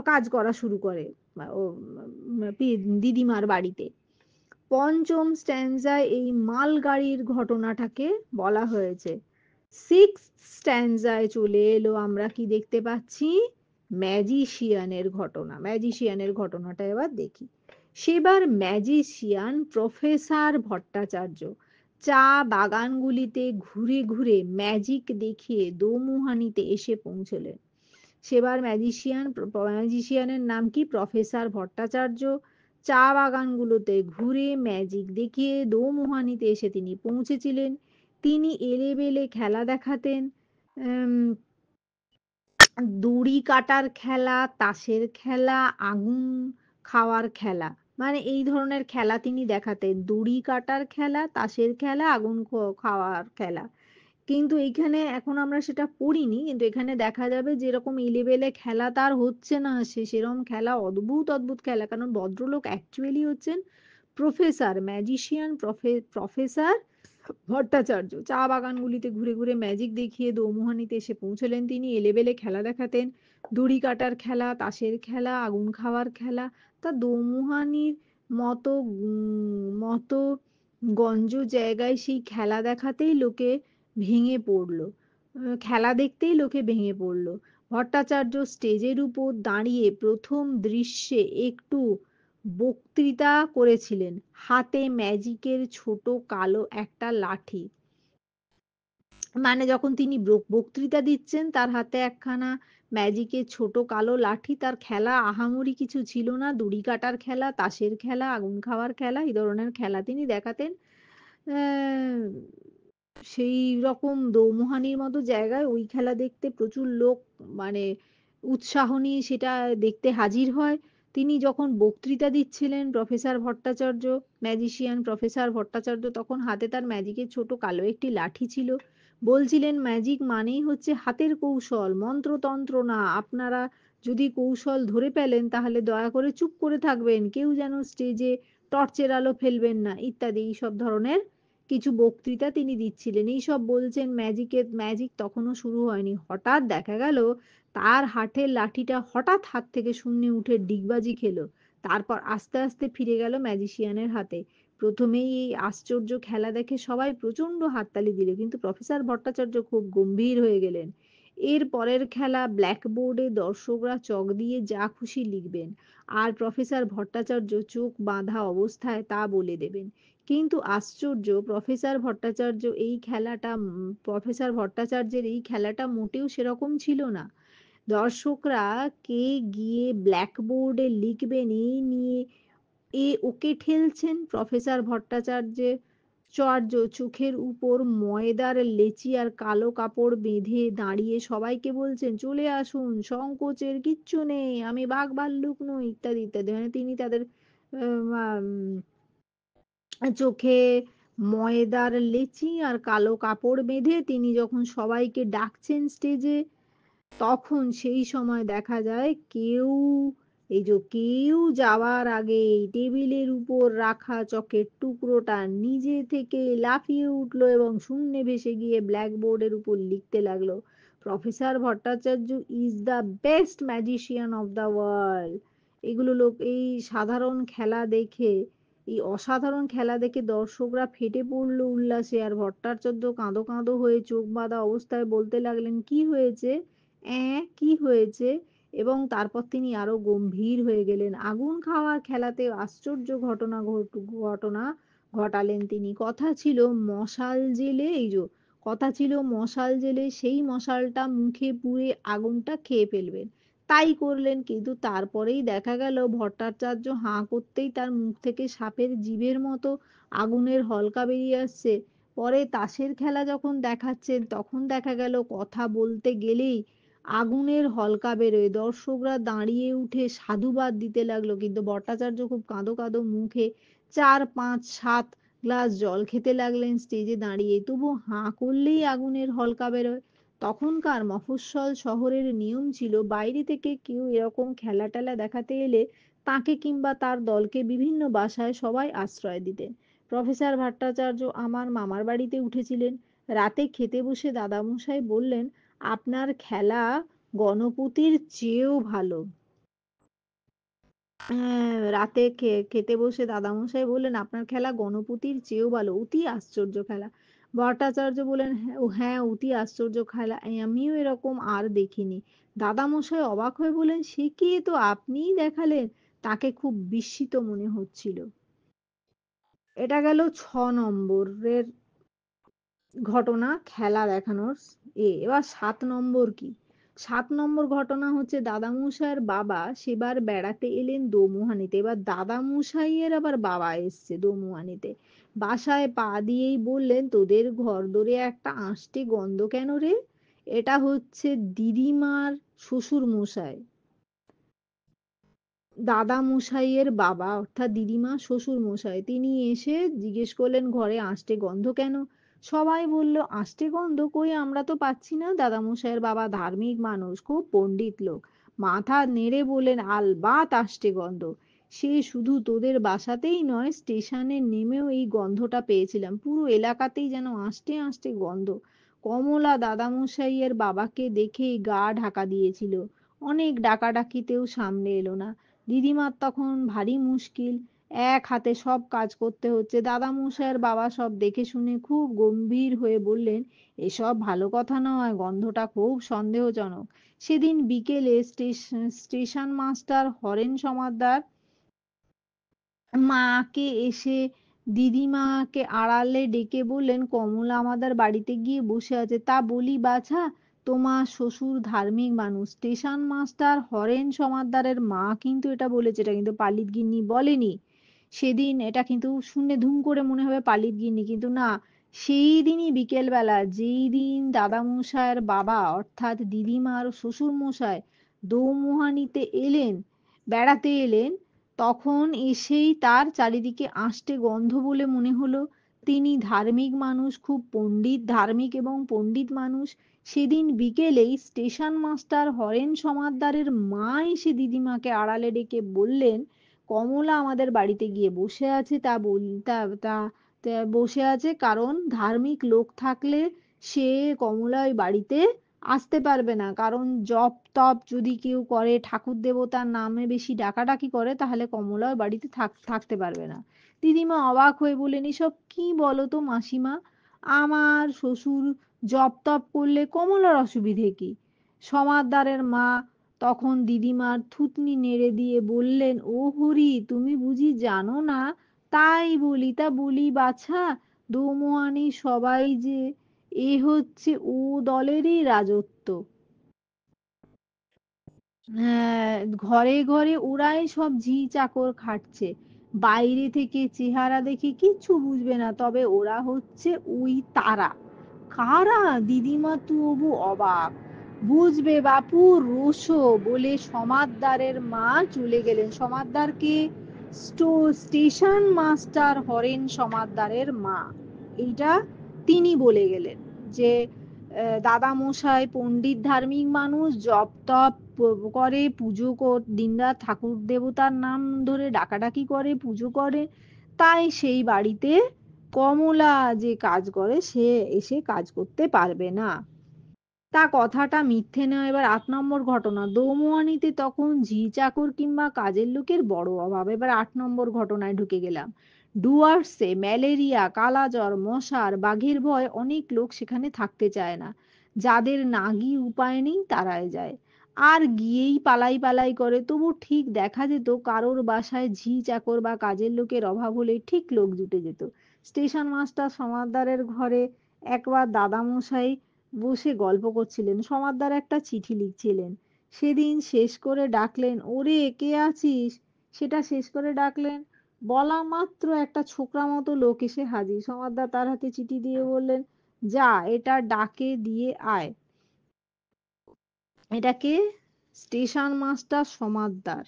কাজ করা শুরু করে ও দিদিমার বাড়িতে। পঞ্চম স্ট্যান্জায় এই মালগাড়ির ঘটনাটাকে বলা হয়েছে। সিক্স স্ট্যান্জায় চলে এলো, আমরা কি দেখতে পাচ্ছি? ম্যাজিশিয়ানের ঘটনাটা এবার দেখি। সেবার ম্যাজিশিয়ান প্রফেসর ভট্টাচার্য চা বাগানগুলিতে ঘুরে ঘুরে ম্যাজিক দেখিয়ে দোমুহানিতে এসে পৌঁছলেন। সেবার ম্যাজিশিয়ানের নাম কি? প্রফেসর ভট্টাচার্য। চা বাগানগুলোতে ঘুরে ম্যাজিক দেখিয়ে দোমুহানিতে এসে তিনি পৌঁছেছিলেন। তিনি এলেবেলে খেলা দেখাতেন, দড়ি কাটার খেলা, তাসের খেলা, আগুন খাওয়ার খেলা, মানে এই ধরনের খেলা তিনি দেখাতেন। দড়ি কাটার খেলা, তাসের খেলা, আগুন খাওয়ার খেলা। কিন্তু এইখানে এখন আমরা সেটা পড়িনি, কিন্তু এখানে দেখা যাবে যেরকম এলেবেলে খেলা তার হচ্ছে না, সে সেরকম খেলা, অদ্ভুত অদ্ভুত খেলা। কারণ ভদ্রলোক অ্যাকচুয়ালি হচ্ছেন ম্যাজিশিয়ান প্রফেসর ভট্টাচার্য। চা বাগানগুলিতে ঘুরে ঘুরে ম্যাজিক দেখিয়ে দোমুহানিতে এসে পৌঁছলেন তিনি। এলেবেলে খেলা দেখাতেন, দড়ি কাটার খেলা, তাসের খেলা, আগুন খাওয়ার খেলা। তা দোমুহানির মতো মতো গঞ্জ জায়গায় সেই খেলা দেখাতেই লোকে ভেঙে পড়লো, খেলা দেখতেই লোকে ভেঙে পড়লো। ভট্টাচার্য স্টেজের উপর দাঁড়িয়ে প্রথম দৃশ্যে একটু বক্তৃতা করেছিলেন, হাতে ম্যাজিকের ছোট কালো একটা লাঠি। মানে যখন তিনি বক্তৃতা দিচ্ছেন, তার হাতে একখানা ম্যাজিকের ছোট কালো লাঠি। তার খেলা আহামরি কিছু ছিল না, দড়ি কাটার খেলা, তাসের খেলা, আগুন খাওয়ার খেলা, এই ধরনের খেলা তিনি দেখাতেন। আহ, সেই রকম দোমুহানির মতো জায়গায় ওই খেলা দেখতে প্রচুর লোক মানে উৎসাহ নিয়ে সেটা দেখতে হাজির হয়। তিনি যখন বক্তৃতা দিচ্ছিলেন, ম্যাজিশিয়ান প্রফেসর ভট্টাচার্য, তখন হাতে তার ম্যাজিকের ছোট কালো একটি লাঠি ছিল। বলছিলেন, ম্যাজিক মানেই হচ্ছে হাতের কৌশল, মন্ত্রতন্ত্র না। আপনারা যদি কৌশল ধরে পেলেন তাহলে দয়া করে চুপ করে থাকবেন, কেউ যেন স্টেজে টর্চের আলো ফেলবেন না, ইত্যাদি এইসব ধরনের কিছু বক্তৃতা তিনি দিচ্ছিলেন। এইসব বলছেন, ম্যাজিক তখনও শুরু হয়নি। হঠাৎ দেখা গেল তার হাতের লাঠিটা হঠাৎ হাত থেকে শূন্যে উঠে ডিগবাজি খেলো, তারপর আস্তে আস্তে ফিরে গেল ম্যাজিশিয়ানের হাতে। প্রথমেই এই আশ্চর্য খেলা দেখে সবাই প্রচন্ড হাততালি দিল, কিন্তু প্রফেসর ভট্টাচার্য খুব গম্ভীর হয়ে গেলেন। এর পরের খেলা ব্ল্যাকবোর্ডে দর্শকরা চক দিয়ে যা খুশি লিখবেন, আর প্রফেসর ভট্টাচার্য চোখ বাঁধা অবস্থায় তা বলে দেবেন। কিন্তু আশ্চর্য, প্রফেসর ভট্টাচার্যের এই খেলাটা মোটেও সেরকম ছিল না। দর্শকরা কে গিয়ে ব্ল্যাকবোর্ডে লিখবেন এই নিয়ে ওকে ঠেলছেন। প্রফেসর ভট্টাচার্য চোখের উপর ময়দার লেচি আর কালো কাপড় বেঁধে দাঁড়িয়ে সবাইকে বলছেন, চলে আসুন, সংকোচের কিচ্ছু নেই, আমি বাঘ ভাল্লুক নই, ইত্যাদি ইত্যাদি। মানে তিনি তাদের চোখে ময়দার লেচি আর কালো কাপড় বেঁধে তিনি যখন সবাইকে ডাকছেন স্টেজে, তখন সেই সময় দেখা যায় কেউ যাওয়ার আগে টেবিলের উপর রাখা চকের টুকরোটা নিজে থেকে লাফিয়ে উঠলো এবং শূন্যে ভেসে গিয়ে ব্ল্যাকবোর্ডের উপর লিখতে লাগলো, professor Bhattacharya is the best magician of the world. এই অসাধারণ খেলা দেখে দর্শকরা ফেটে পড়লো উল্লাসে, আর ভট্টাচার্য কাঁদো কাঁদো হয়ে চোখ বাঁধা অবস্থায় বলতে লাগলেন, কি হয়েছে, কি হয়েছে? এবং তারপর তিনি আরো গম্ভীর হয়ে গেলেন। আগুন খাওয়ার খেলাতে আশ্চর্য ঘটনা ঘটালেন তিনি। কথা ছিল মশাল জেলে সেই মশালটা মুখে পুরে আগুনটা খেয়ে ফেলবেন। তাই করলেন, কিন্তু তারপরেই দেখা গেল ভট্টাচার্য হাঁ করতেই তার মুখ থেকে সাপের জিভের মতো আগুনের হলকা বেরিয়ে আসছে। পরে তাসের খেলা যখন দেখাচ্ছেন তখন দেখা গেল কথা বলতে গেলেই আগুনের হলকা বেরোয়। দর্শকরা দাঁড়িয়ে উঠে সাধুবাদ দিতে লাগলো, কিন্তু ভট্টাচার্য খুব কাঁদো কাঁদো মুখে ৪, ৫, ৭ গ্লাস জল খেতে লাগলেন স্টেজে দাঁড়িয়ে। তবু হাঁ করলেই আগুনের হলকা বেরোয়। তখনকার মফস্বল শহরের নিয়ম ছিল বাইরে থেকে কেউ এরকম খেলা টেলা দেখাতে এলে তাকে কিংবা তার দলকে বিভিন্ন বাসায় সবাই আশ্রয় দিতেন। প্রফেসর ভট্টাচার্য আমার মামার বাড়িতে উঠেছিলেন। রাতে খেতে বসে দাদামশাই বললেন, আপনার খেলা গণপতির চেয়েও ভালো। রাতে খেতে বসে দাদামশাই বললেন, আপনার খেলা গণপতির চেয়েও ভালো, অতি আশ্চর্য খেলা। ভট্টাচার্য বললেন, হ্যাঁ হ্যাঁ, অতি আশ্চর্য খেলা, আমিও এরকম আর দেখিনি। দাদামশাই অবাক হয়ে বললেন, সে কি, এ তো আপনিই দেখালেন। তাকে খুব বিস্মিত মনে হচ্ছিল। এটা গেল ৬ নম্বরের ঘটনা, খেলা দেখানোর। এবার ৭ নম্বর কি? ৭ নম্বর ঘটনা হচ্ছে দাদামশাইয়ের বাবা সেবার বেড়াতে এলেন দোমুহানিতে। এবার দাদামশাইয়ের আবার বাবা এসছে দোমুহানিতে। বাসায় পা দিয়েই বললেন, তোদের ঘর দোরে একটা আষ্টে গন্ধ কেন রে? এটা হচ্ছে দিদিমার শ্বশুর মশাই, দাদা মশাইয়ের বাবা, অর্থাৎ দিদিমা শ্বশুর মশাই। তিনি এসে জিজ্ঞেস করলেন, ঘরে আষ্টে গন্ধ কেন? সবাই বলল, আষ্টে গন্ধ কই, আমরা তো পাচ্ছি না। দাদা মশাইয়ের বাবা ধার্মিক মানুষ, খুব পণ্ডিত লোক, মাথা নেড়ে বললেন, আলবাত আষ্টে গন্ধ। সে শুধু তোদের বাসাতেই নয়, স্টেশনে নেমেও এই গন্ধটা পেয়েছিলাম। পুরো এলাকাতেই যেন আষ্টে আষ্টে গন্ধ। কমলা দাদামশাইয়ের বাবাকে দেখেই গা ঢাকা দিয়েছিল। অনেক ডাকাডাকিতেও সামনে এলো না। দিদিমার তখন ভারী মুশকিল, এক হাতে সব কাজ করতে হচ্ছে। দাদামশাইয়ের বাবা সব দেখে শুনে খুব গম্ভীর হয়ে বললেন, এসব ভালো কথা নয়, গন্ধটা খুব সন্দেহজনক। সেদিন বিকেলে স্টেশন মাস্টার হরেন সমাদ্দার মাকে এসে দিদিমাকে আড়ালে ডেকে বললেন, কমলা আমাদের বাড়িতে গিয়ে বসে আছে। তা বলি বাছা, তোমার শ্বশুর ধার্মিক মানুষ। স্টেশন মাস্টার হরেন সমাদ্দারের মা কিন্তু এটা বলেছে, এটা কিন্তু পালিত গিন্নি বলেনি। সেদিন এটা কিন্তু শুনে ধুম করে মনে হবে পালিত গিন্নি, কিন্তু না। সেই দিনই বিকেলবেলা, যেই দিন দাদামশাইয়ের বাবা অর্থাৎ দিদিমার শ্বশুর মশাই দোমুহানিতে এলেন, বেড়াতে এলেন, তখন এসেই তার চারিদিকে আষ্টে গন্ধ বলে মনে হলো। তিনি ধার্মিক মানুষ, খুব পণ্ডিত, ধার্মিক এবং পণ্ডিত মানুষ। সেদিন বিকেলেই স্টেশন মাস্টার হরেন সমাদ্দারের মা এসে দিদিমাকে আড়ালে ডেকে বললেন, কমলা আমাদের বাড়িতে গিয়ে বসে আছে। তা বল তা তা তা বসে আছে কারণ ধার্মিক লোক থাকলে সে কমলা ওই বাড়িতে আসতে পারবে না। কারণ জপ তপ যদি কেউ করে, ঠাকুর দেবতার নামে বেশি ডাকাডাকি করে, তাহলে কমলা ওই বাড়িতে থাকতে পারবে না। দিদিমা অবাক হয়ে বললেন, এসব কি বলো তো মাসিমা? আমার শ্বশুর জপ তপ করলে কমলার অসুবিধে কি? সমাদদারের মা তখন দিদিমার থুতনি নেড়ে দিয়ে বললেন, ও হরি, তুমি বুঝি জানো না? তাই বলি, তা বলি বাছা, দোমোয়ানি সবাই যে এ হচ্ছে ও দলেরই রাজত্ব। হ্যাঁ, ঘরে ঘরে ওরাই সব ঝি চাকর খাটছে। বাইরে থেকে চেহারা দেখে কিচ্ছু বুঝবে না, তবে ওরা হচ্ছে ওই তারা। কারা? দিদিমা তবু অবাক। বুঝবে বাপু, রোশো, বলে সমাদদারের মা চলে গেলেন। সমাদদারকে স্টেশন মাস্টার হরেন সমাদদারের মা, এইটা তিনি বলে গেলেন যে দাদা মশাই পণ্ডিত, ধার্মিক মানুষ, জপ তপ করে, পুজো দিনরাত ঠাকুর দেবতার নাম ধরে ডাকাডাকি করে, পুজো করে। তাই সেই বাড়িতে কমলা যে কাজ করে সে এসে কাজ করতে পারবে না। তা কথাটা মিথ্যে নয়। এবার ৮ নম্বর ঘটনা, দোমুয়ানিতে তখন ঝি চাকর কিংবা কাজের লোকের বড় অভাব। এবার ৮ নম্বর ঘটনায় ঢুকে গেলাম। ডুয়ার্সে ম্যালেরিয়া, কালাজ্বর, মশার, বাঘের ভয়, অনেক লোক সেখানে থাকতে চায় না। যাদের না গিয়ে উপায় নেই তারাই যায়, আর গিয়েই পালাই পালাই করে। তবু ঠিক দেখা যেত কারোর বাসায় ঝি চাকর বা কাজের লোকের অভাব হলে ঠিক লোক জুটে যেত। স্টেশন মাস্টার সমাদদারের ঘরে একবার দাদামশাই বসে গল্প করছিলেন। সমাদদার একটা চিঠি লিখছিলেন। সেদিন শেষ করে ডাকলেন, ওরে কে আছিস? সেটা শেষ করে ডাকলেন, বলা মাত্র একটা ছোকরা মতো লোক এসে হাজির। সমাদদা তার হাতে চিঠি দিয়ে বললেন, যা এটা ডাকে দিয়ে আয়। এটাকে স্টেশন মাস্টার সমাদদার।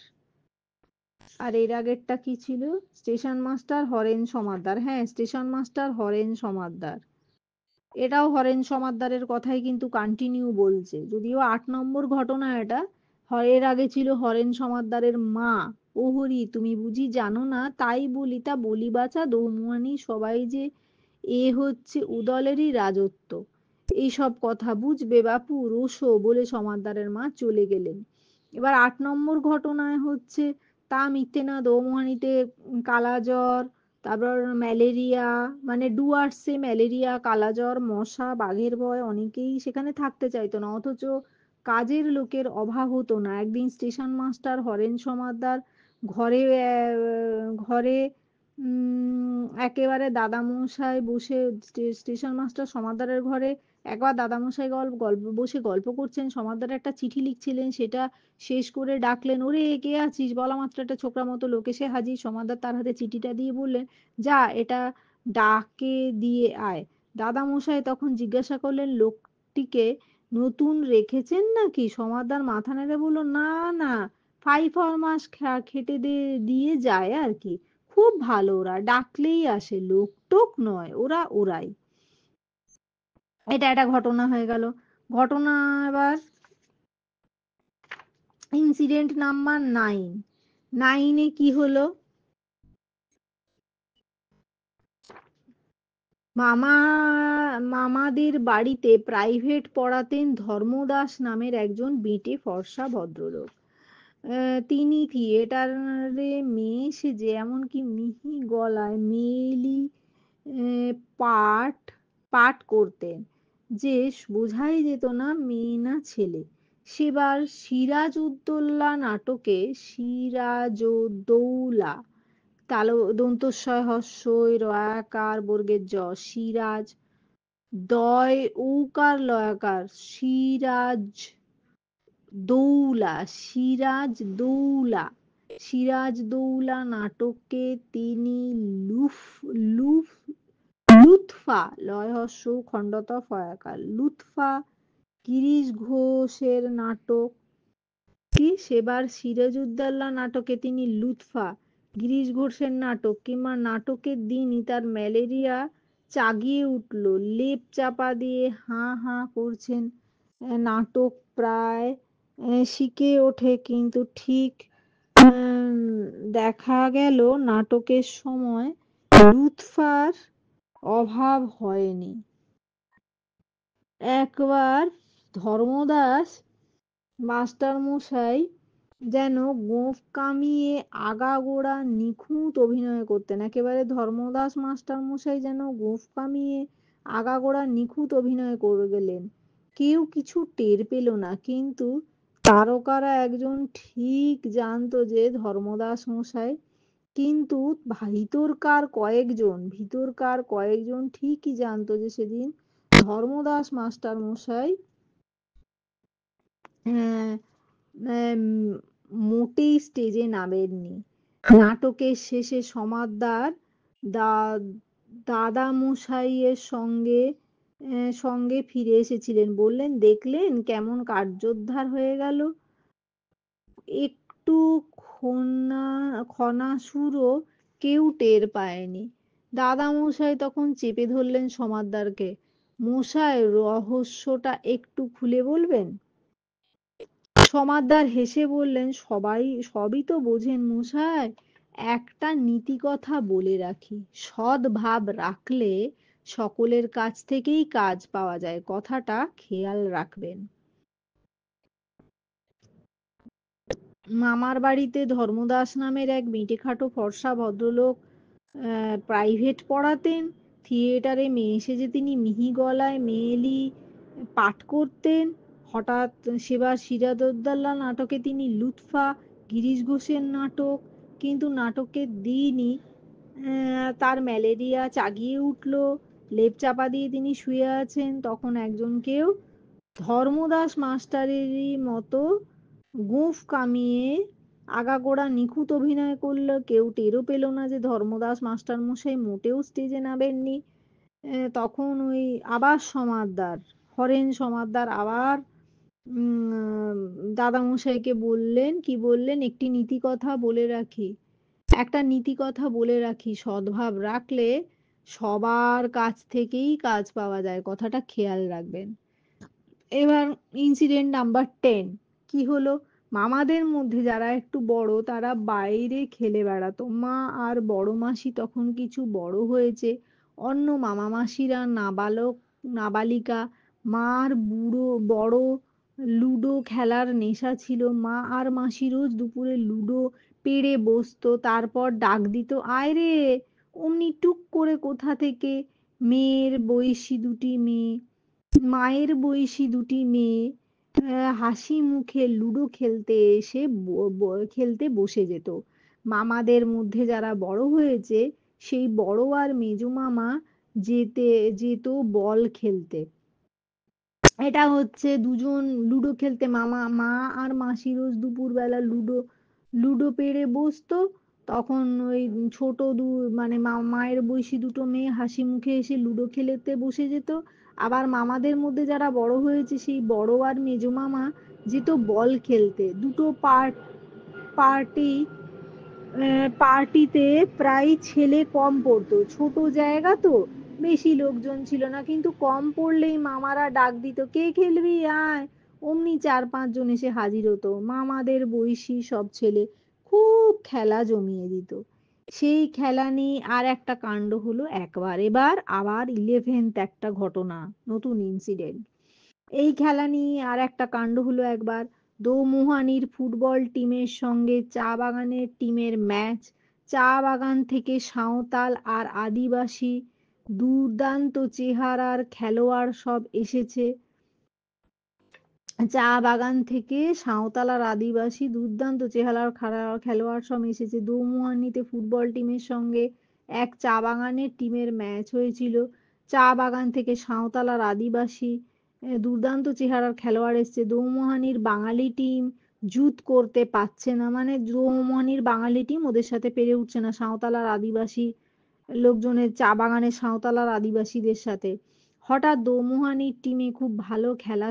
আর এর আগেরটা কি ছিল? Station master Haren Samaddar. হ্যাঁ, স্টেশন মাস্টার হরেন সমাদদার। এটাও হরেন সমাদদারের কথাই কিন্তু কন্টিনিউ বলছে, যদিও 8 নম্বর ঘটনা এটা। এর আগে ছিল হরেন সমাদদারের মা। ওহরি, তুমি বুঝি জানো না? তাই বলি, তা বলি বাছা দৌমুয়ানি সবাই যে এ হচ্ছে উদলেরই রাজত্ব। এইসব কথা বুঝবে বাপু, রোসো বলে সমাদদারের মা চলে গেলেন। এবার 8 নম্বর ঘটনায় হচ্ছে, তা মিথ্যে না, দৌমুহানিতে কালাজ্বর, তারপর ম্যালেরিয়া, মানে ডুয়ার্সে ম্যালেরিয়া, কালাজ্বর, মশা, বাঘের ভয়, অনেকেই সেখানে থাকতে চাইতো না, অথচ কাজের লোকের অভাব হতো না। একদিন স্টেশন মাস্টার হরেন সমাদদার ঘরে ঘরে একেবারে দাদামশাই বসে, স্টেশন মাস্টার সমাদদারের ঘরে একবার দাদামশাই গল্প বসে গল্প করছেন, সমাদদার একটা চিঠি লিখছিলেন, সেটা শেষ করে ডাকলেন, ওরে কে আছিস? বলা মাত্র একটা ছোকরা মতো লোক এসে হাজির। সমাদদার তার হাতে চিঠিটা দিয়ে বললেন, যা এটা ডাকে দিয়ে আয়। দাদামশাই তখন জিজ্ঞাসা করলেন, লোকটিকে নতুন রেখেছেন নাকি? সমাদদার মাথা নেড়ে বলল, না না, 5 মাস খেটে দিয়ে যায় আর কি। খুব ভালো, ওরা ডাকলেই আসে, লোক টোক নয়, ওরা ওরাই। এটা একটা ঘটনা হয়ে গেল। ঘটনা এবার ইনসিডেন্ট নাম্বার 9। 9-এ কি হলো? মামা মামাদের বাড়িতে প্রাইভেট পড়াতেন ধর্মদাস নামের একজন বেঁটে ফর্সা ভদ্রলোক। তিনি থিয়েটারে মেয়ে সেজে, এমনকি মিহি গলায় মেয়েলি পাঠ পাঠ করতেন যে বোঝাই যেত না মেয়ে না ছেলে। সেবার সিরাজউদ্দৌলা নাটকে, সিরাজউদ্দৌলা, দন্তস্বয় হস্যই রয়াকার বর্গের জ, সিরাজ, দয় ঔকার লয়াকার, সিরাজ দৌলা, সিরাজদৌলা, সিরাজদৌলা নাটকে তিনি লুফ লুফ লুৎফা, লয় হস্য খণ্ডত ফয়াকার, লুৎফা, গিরিশ ঘোষের নাটক কি? সেবার সিরাজউদ্দৌলা নাটকে তিনি লুৎফা, গিরিশ ঘোষের নাটক কিংবা নাটকের দিনই তার ম্যালেরিয়া চাগিয়ে উঠল, লেপ চাপা দিয়ে হাঁ হাঁ করছেন। নাটক প্রায় শিখে ওঠে, কিন্তু ঠিক দেখা গেল নাটকের সময় লুৎফার অভাব হয়নি। একবার ধর্মদাস মাস্টারমশাই যেন গোঁফ কামিয়ে আগাগোড়া নিখুঁত অভিনয় করতেন। একেবারে ধর্মদাস মাস্টারমশাই যেন গোঁফ কামিয়ে আগাগোড়া নিখুঁত অভিনয় করলেন। কেউ কিছু টের পেল না, কিন্তু তারকারা একজন ঠিক জানতো যে ধর্মদাস মশাই, কিন্তু ভিতরকার কয়েকজন ঠিকই জানতো যে সেদিন ধর্মদাস মাস্টার মশাই মোটেই স্টেজে নামেননি। নাটকের শেষে সমাদদার দাদামশাইয়ের সঙ্গে ফিরে এসেছিলেন, বললেন, দেখলেন কেমন কার্যোদ্ধার হয়ে গেল? একটু খনাসুরও কেউ টের পায়নি। দাদামশাই তখন চেপে ধরলেন সমাদদারকে, মশাই রহস্যটা একটু খুলে বলবেন? সমাদদার হেসে বললেন, সবই তো বোঝেন মশাই, একটা নীতি কথা বলে রাখি, সৎ ভাব রাখলে সকলের কাছ থেকেই কাজ পাওয়া যায়, কথাটা খেয়াল রাখবেন। মামার বাড়িতে ধর্মদাস নামের এক মেটেখাটো ফর্সা ভদ্রলোক প্রাইভেট পড়াতেন। থিয়েটারে মেয়ে সেজে তিনি মিহি গলায় মেয়েলি পাঠ করতেন। হঠাৎ সেবার সিরাজউদ্দৌলা নাটকে তিনি লুৎফা, গিরিশ ঘোষের নাটক, কিন্তু নাটকের দিনই তার ম্যালেরিয়া চাগিয়ে উঠল, লেপ চাপা দিয়ে তিনি শুয়ে আছেন। তখন একজন কেউ ধর্মদাস মাস্টারেরই মতো গোঁফ কামিয়ে আগাগোড়া নিখুঁত অভিনয় করল, কেউ টেরও পেল না যে ধর্মদাস মাস্টারমশাই মোটেও স্টেজে নামেননি। তখন ওই আবার সমাদদার, হরেন সমাদদার আবার দাদামশাইকে বললেন, কি বললেন, একটি নীতি কথা বলে রাখি, একটা নীতি কথা বলে রাখি, সদ্ভাব রাখলে সবার কাছ থেকেই কাজ পাওয়া যায়, কথাটা খেয়াল রাখবেন। এবার ইনসিডেন্ট নাম্বার 10 কি হলো, মামাদের মধ্যে যারা একটু বড় তারা বাইরে খেলে বেড়াতো। মা আর বড় মাসি তখন কিছু বড় হয়েছে, অন্য মামা মাসিরা নাবালক নাবালিকা। মার বুড়ো বড় লুডো খেলার নেশা ছিল, মা আর মাসি রোজ দুপুরে লুডো পেড়ে বসতো, তারপর ডাক দিত, আয় রে। অমনি টুক করে কোথা থেকে মায়ের বয়সী দুটি মেয়ে হাসি মুখে লুডো খেলতে এসে খেলতে বসে যেত। মামাদের মধ্যে যারা বড় হয়েছে সেই বড় আর মেজো মামা যেতে যেত বল খেলতে। এটা হচ্ছে দুজন লুডো খেলতে, মা আর মাসি রোজ দুপুরবেলা লুডো লুডো পেড়ে বসতো। তখন ওই ছোট মানে মায়ের বয়সী দুটো মেয়ে হাসি মুখে এসে লুডো খেলতে বসে যেত। আবার মামাদের মধ্যে যারা বড় হয়েছে সেই বড় আর মেজো মামা যেত বল খেলতে। দুটো পার্টি পার্টিতে প্রায় ছেলে কম পড়তো, ছোট জায়গা তো, বেশি লোকজন ছিল না, কিন্তু কম পড়লেই মামারা ডাক দিত, কে খেলবি আয়। অমনি 4-5 জন এসে হাজির হতো। মামাদের বয়সী সব ছেলে খুব খেলা জমিয়ে দিত। সেই খেলা নিয়ে আর একটা কাণ্ড হলো একবার, এবার আবার 11th একটা ঘটনা, নতুন ইনসিডেন্ট। এই খেলা নিয়ে আর একটা কাণ্ড হলো একবার, দোমুহানির ফুটবল টিমের সঙ্গে চা বাগানের টিমের ম্যাচ। চা বাগান থেকে সাঁওতাল আর আদিবাসী দুর্দান্ত চেহারার খেলোয়াড় সব এসেছে। চা বাগান থেকে সাঁওতাল আর আদিবাসী দুর্দান্ত চেহারার খেলোয়াড় সব এসেছে। দোমুহানিতে ফুটবল টিমের সঙ্গে এক চা বাগানের টিমের ম্যাচ হয়েছিল। চা বাগান থেকে সাঁওতাল আর আদিবাসী দুর্দান্ত চেহারার খেলোয়াড় এসছে। দোমুহানির বাঙালি টিম জুত করতে পারছে না, মানে দোমুহানির বাঙালি টিম ওদের সাথে পেরে উঠছে না সাঁওতাল আর আদিবাসী লোকজনের, চা বাগানের সাঁওতাল আর আদিবাসীদের সাথে। হঠাৎ দোমুহানির টিম খুব ভালো খেলা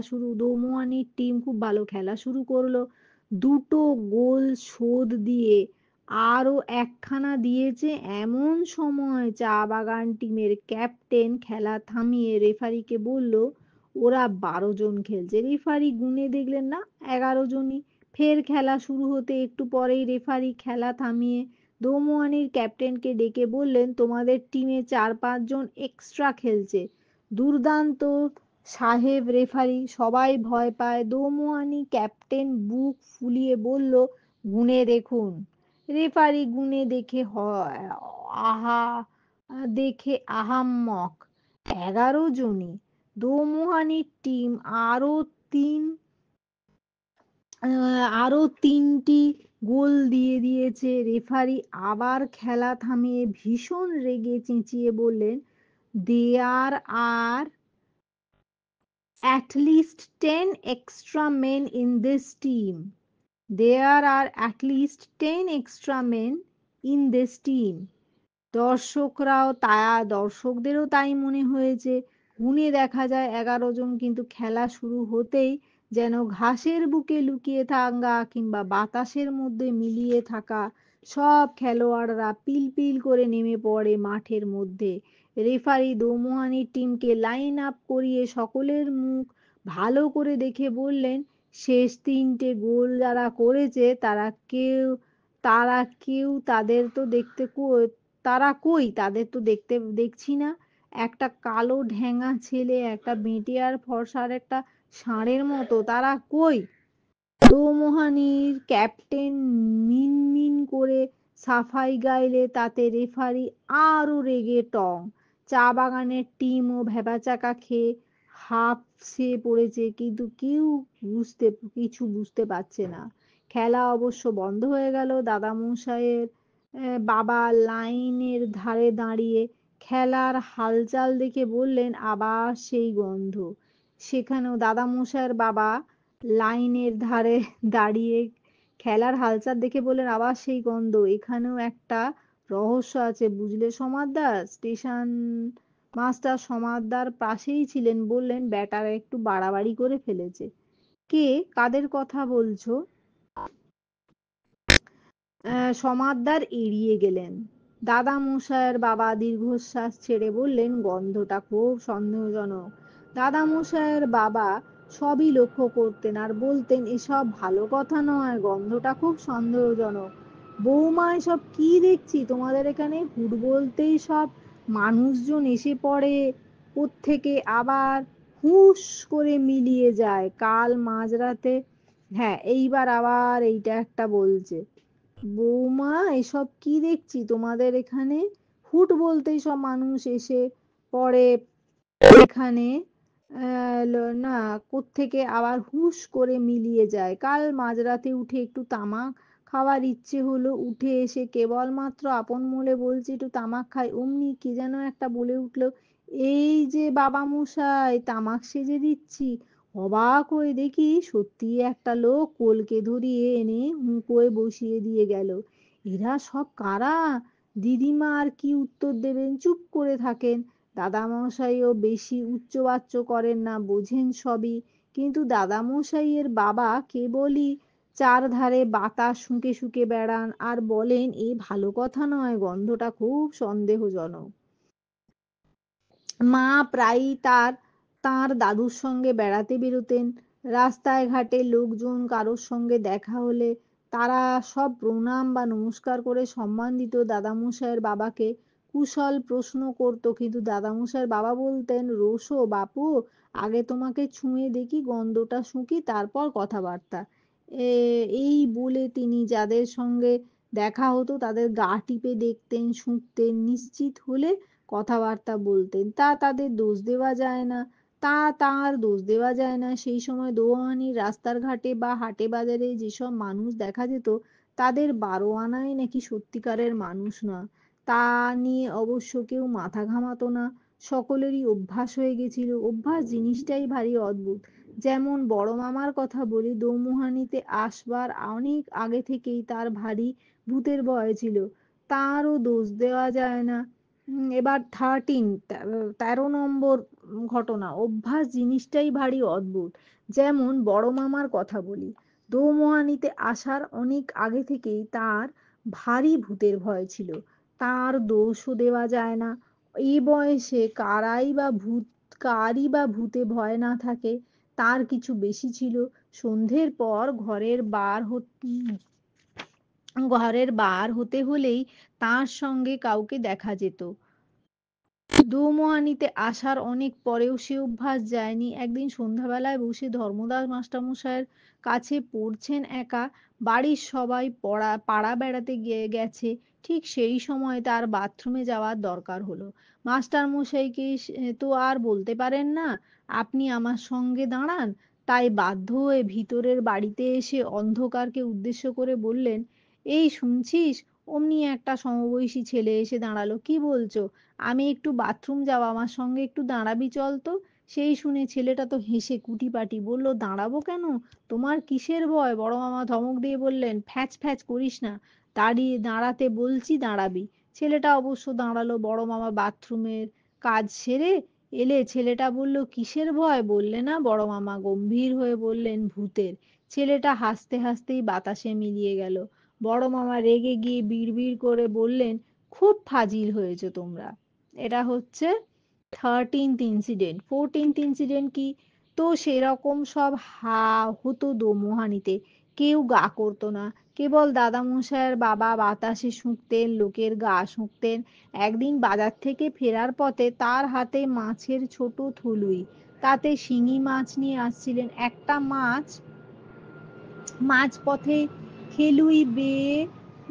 শুরু করলো, দুটো গোল শোধ দিয়ে আরো একখানা দিয়েছে। এমন সময় চা বাগান টিমের ক্যাপ্টেন খেলা থামিয়ে রেফারিকে বলল, ওরা 12 জন খেলছে। রেফারি গুনে দেখলেন না, 11 জনই। ফের খেলা শুরু হতে একটু পরেই রেফারি খেলা থামিয়ে দোমুহানির ক্যাপ্টেনকে ডেকে বললেন, তোমাদের টিমে 4-5 জন এক্সট্রা খেলছে। দুর্দান্ত সাহেব রেফারি, সবাই ভয় পায়। দোমুহানি ক্যাপ্টেন বুক ফুলিয়ে বলল, গুনে দেখুন। রেফারি গুনে আহা দেখে আহাম্মক, 11 জনই। দোমুহানির টিম তিন আরো 3টি গোল দিয়ে দিয়েছে। রেফারি আবার খেলা থামিয়ে ভীষণ রেগে চেঁচিয়ে বললেন, দেয়ার আর at least 10 extra men in this team. There are at least 10 extra men in this team. দর্শকদেরও তাই মনে হয়েছে। গুনে দেখা যায় 11 জন, কিন্তু খেলা শুরু হতেই যেন ঘাসের বুকে লুকিয়ে থাকা কিংবা বাতাসের মধ্যে মিলিয়ে থাকা সব খেলোয়াড়রা পিল পিল করে নেমে পড়ে মাঠের মধ্যে। রেফারি দোমুহানির টিমকে লাইন আপ করিয়ে সকলের মুখ ভালো করে দেখে বললেন, শেষ 3টে গোল যারা করেছে তারা কেউ তাদের তো দেখছি না। একটা কালো ঢ্যাঙা ছেলে, একটা বেঁটে আর ফর্সা আর একটা ষাঁড়ের মতো, তারা কই? দোমুহানির ক্যাপ্টেন মিনমিন করে সাফাই গাইলে তাতে রেফারি আরো রেগে টং। চা বাগানের টিমও ভ্যাবাচ্যাকা খেয়ে হাঁফছে পড়েছে, কিন্তু কিছু বুঝতে পারছে না। খেলা অবশ্য বন্ধ হয়ে গেল। দাদামশাইয়ের বাবা লাইনের ধারে দাঁড়িয়ে খেলার হালচাল দেখে বললেন, আবার সেই গন্ধ। সেখানেও দাদামশাইয়ের বাবা লাইনের ধারে দাঁড়িয়ে খেলার হালচাল দেখে বললেন, আবার সেই গন্ধ, এখানেও একটা রহস্য আছে বুঝলে সমাদদা। স্টেশন মাস্টার সমাদদার পাশেই ছিলেন, বললেন, ব্যাটারা একটু বাড়াবাড়ি করে ফেলেছে। কে, কাদের কথা বলছো? সমাদদার এড়িয়ে গেলেন। দাদা মশাইয়ের বাবা দীর্ঘশ্বাস ছেড়ে বললেন, গন্ধটা খুব সন্দেহজনক। দাদা মশাইয়ের বাবা সবই লক্ষ্য করতেন আর বলতেন, এসব ভালো কথা নয়, গন্ধটা খুব সন্দেহজনক। বৌমা, এসব কি দেখছি তোমাদের এখানে? হুট বলতেই সব মানুষজন এসে পড়ে কোত্থেকে, আবার হুঁশ করে মিলিয়ে যায়। কাল মাঝরাতে, হ্যাঁ এইবার আবার এইটা একটা বলছে। বৌমা, এসব কি দেখছি তোমাদের এখানে? হুট বলতেই সব মানুষ এসে পড়ে এখানে, না কোত্থেকে আবার হুঁশ করে মিলিয়ে যায়। কাল মাঝরাতে উঠে একটু তামাক খাওয়ার ইচ্ছে হলো, উঠে এসে কেবলমাত্র আপন মনে বলছি একটু তামাক খাই, অমনি কি যেন একটা বলে উঠলো, এই যে বাবা মশাই, তামাক সেজে দিচ্ছি। অবাক হয়ে দেখি সত্যি একটা লোক কলকে ধরিয়ে এনে হুঁকোয় বসিয়ে দিয়ে গেল। এরা সব কারা? দিদিমা আর কি উত্তর দেবেন, চুপ করে থাকেন। দাদামশাইও বেশি উচ্চবাচ্য করেন না, বোঝেন সবই। কিন্তু দাদামশাইয়ের বাবা কেবলই চারধারে বাতাস শুঁকে শুঁকে বেড়ান আর বলেন, এ ভালো কথা নয়, গন্ধটা খুব সন্দেহজনক। মা প্রায়ই তাঁর দাদুর সঙ্গে বেড়াতে বেরোতেন। রাস্তায় ঘাটে লোকজন কারোর সঙ্গে দেখা হলে তারা সব প্রণাম বা নমস্কার করে সম্মান দিত দাদামশাইয়ের বাবাকে। কুশল প্রশ্ন করত, কিন্তু দাদামশাইয়ের বাবা বলতেন, রোসো বাপু, আগে তোমাকে ছুঁয়ে দেখি, গন্ধটা শুঁকি, তারপর কথাবার্তা। এই বলে তিনি যাদের সঙ্গে দেখা হতো তাদের গা টিপে দেখতেন, শুঁকতেন, নিশ্চিত হলে কথাবার্তা বলতেন। তাদের দোষ দেওয়া যায় না, তার দোষ দেওয়া যায় না। সেই সময় দোহানির রাস্তার ঘাটে বা হাটে বাজারে যেসব মানুষ দেখা যেত, তাদের 12 আনাই নাকি সত্যিকারের মানুষ না, তা নিয়ে অবশ্য কেউ মাথা ঘামাতো না। সকলেরই অভ্যাস হয়ে গেছিল। অভ্যাস জিনিসটাই ভারী অদ্ভুত। যেমন বড় মামার কথা বলি, দোমুহানিতে আসবার অনেক আগে থেকেই তার ভারী ভূতের ভয় ছিল, তারও দোষ দেওয়া যায় না। এবার 13 নম্বর ঘটনা, অভ্যাস জিনিসটাই ভারী অদ্ভুত। যেমন বড় মামার কথা বলি, দোমোহানিতে আসার অনেক আগে থেকেই তার ভারী ভূতের ভয় ছিল, তার দোষও দেওয়া যায় না। এই বয়সে কারই বা ভূতে ভয় না থাকে? তার কিছু বেশি ছিল। সন্ধ্যের পর ঘরের বার হতে হলেই তার সঙ্গে কাউকে দেখা যেত। দোমোহানিতে আসার অনেক পরেও সে অভ্যাস যায়নি। একদিন সন্ধ্যাবেলায় বসে ধর্মদাস মাস্টারমশায়ের কাছে পড়ছেন একা, বাড়ির সবাই পাড়া বেড়াতে গেছে, ঠিক সেই সময় তার বাথরুমে যাওয়ার দরকার হলো। মাস্টারমশাইকে তো আর বলতে পারেন না, আপনি আমার সঙ্গে দাঁড়ান। তাই বাধ্য হয়ে ভিতরের বাড়িতে এসে অন্ধকারকে উদ্দেশ্য করে বললেন, এই শুনছিস? অমনি একটা সমবয়সী ছেলে এসে দাঁড়ালো। কি বলছো? আমি একটু বাথরুম যাব, আমার সঙ্গে একটু দাঁড়াবি চল তো। সেই শুনে ছেলেটা তো হেসে কুটিপাটি বলল, দাঁড়াবো কেন? তোমার কিসের ভয়? বড় মামা ধমক দিয়ে বললেন, ফ্যাচ ফ্যাচ করিস না, দাঁড়াতে বলছি, দাঁড়াবি। ছেলেটা অবশ্য দাঁড়ালো। বড় মামা বাথরুমের কাজ সেরে এলে ছেলেটা বলল, কিসের ভয় বললে না? বড় মামা গম্ভীর হয়ে বললেন, ভূতের। ছেলেটা হাসতে হাসতেই বাতাসে মিলিয়ে গেল। বড় মামা রেগে গিয়ে বিড়বিড় করে বললেন, খুব ফাজিল হয়েছে তোমরা। এটা হচ্ছে 13th ইনসিডেন্ট। 14th ইনসিডেন্ট কি? তো সেরকম সব হতো দোমোহানিতে, কেউ গা করতো না, কেবল দাদামশাইয়ের বাবা বাতাসে শুঁকতেন, লোকের গা শুঁকতেন। একদিন বাজার থেকে ফেরার পথে তার হাতে মাছের ছোট থলুই, তাতে শিঙি মাছ নিয়ে আসছিলেন। একটা মাঝপথে খেলুই বেয়ে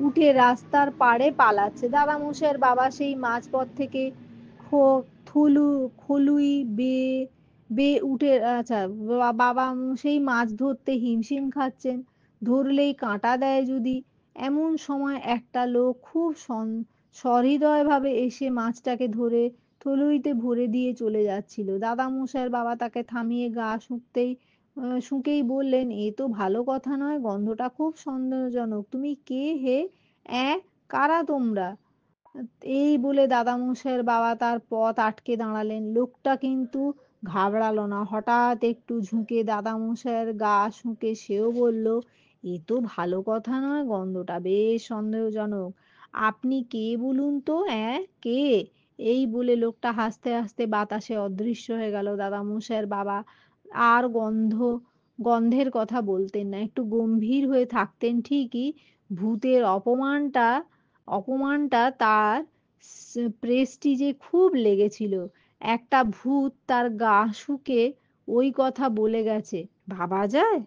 উঠে রাস্তার পাড়ে পালাচ্ছে। দাদামশাইয়ের বাবা সেই মাঝপথ থেকে খলুই বেয়ে বেয়ে উঠে, আচ্ছা, বাবা সেই মাছ ধরতে হিমশিম খাচ্ছেন, ধরলেই কাঁটা দেয় যদি। এমন সময় একটা লোক খুব সহৃদয়ভাবে এসে মাছটাকে ধরে থলুইতে ভরে দিয়ে চলে যাচ্ছিল। দাদামশাইয়ের বাবা তাকে থামিয়ে গা শুঁকতেই শুঁকেই বললেন, এ তো ভালো কথা নয়, গন্ধটা খুব সন্দেহজনক। তুমি কে হে? অ্যাঁ, কারা তোমরা? এই বলে দাদামশাইয়ের বাবা তার পথ আটকে দাঁড়ালেন। লোকটা কিন্তু ঘাবড়ালো না। হঠাৎ একটু ঝুঁকে দাদামশাইয়ের গা শুঁকে সেও বলল, এ তো ভালো কথা নয়, গন্ধটা বেশ সন্দেহজনক। আপনি কে বলুন তো? কে? এই বলে লোকটা হাসতে হাসতে বাতাসে অদৃশ্য হয়ে গেল। দাদামশাইয়ের বাবা আর গন্ধের কথা বলতেন না, একটু গম্ভীর হয়ে থাকতেন ঠিকই। ভূতের অপমানটা তার প্রেস্টিজে খুব লেগেছিল। একটা ভূত তার গা শুঁকে ওই কথা বলে গেছে, ভাবা যায়?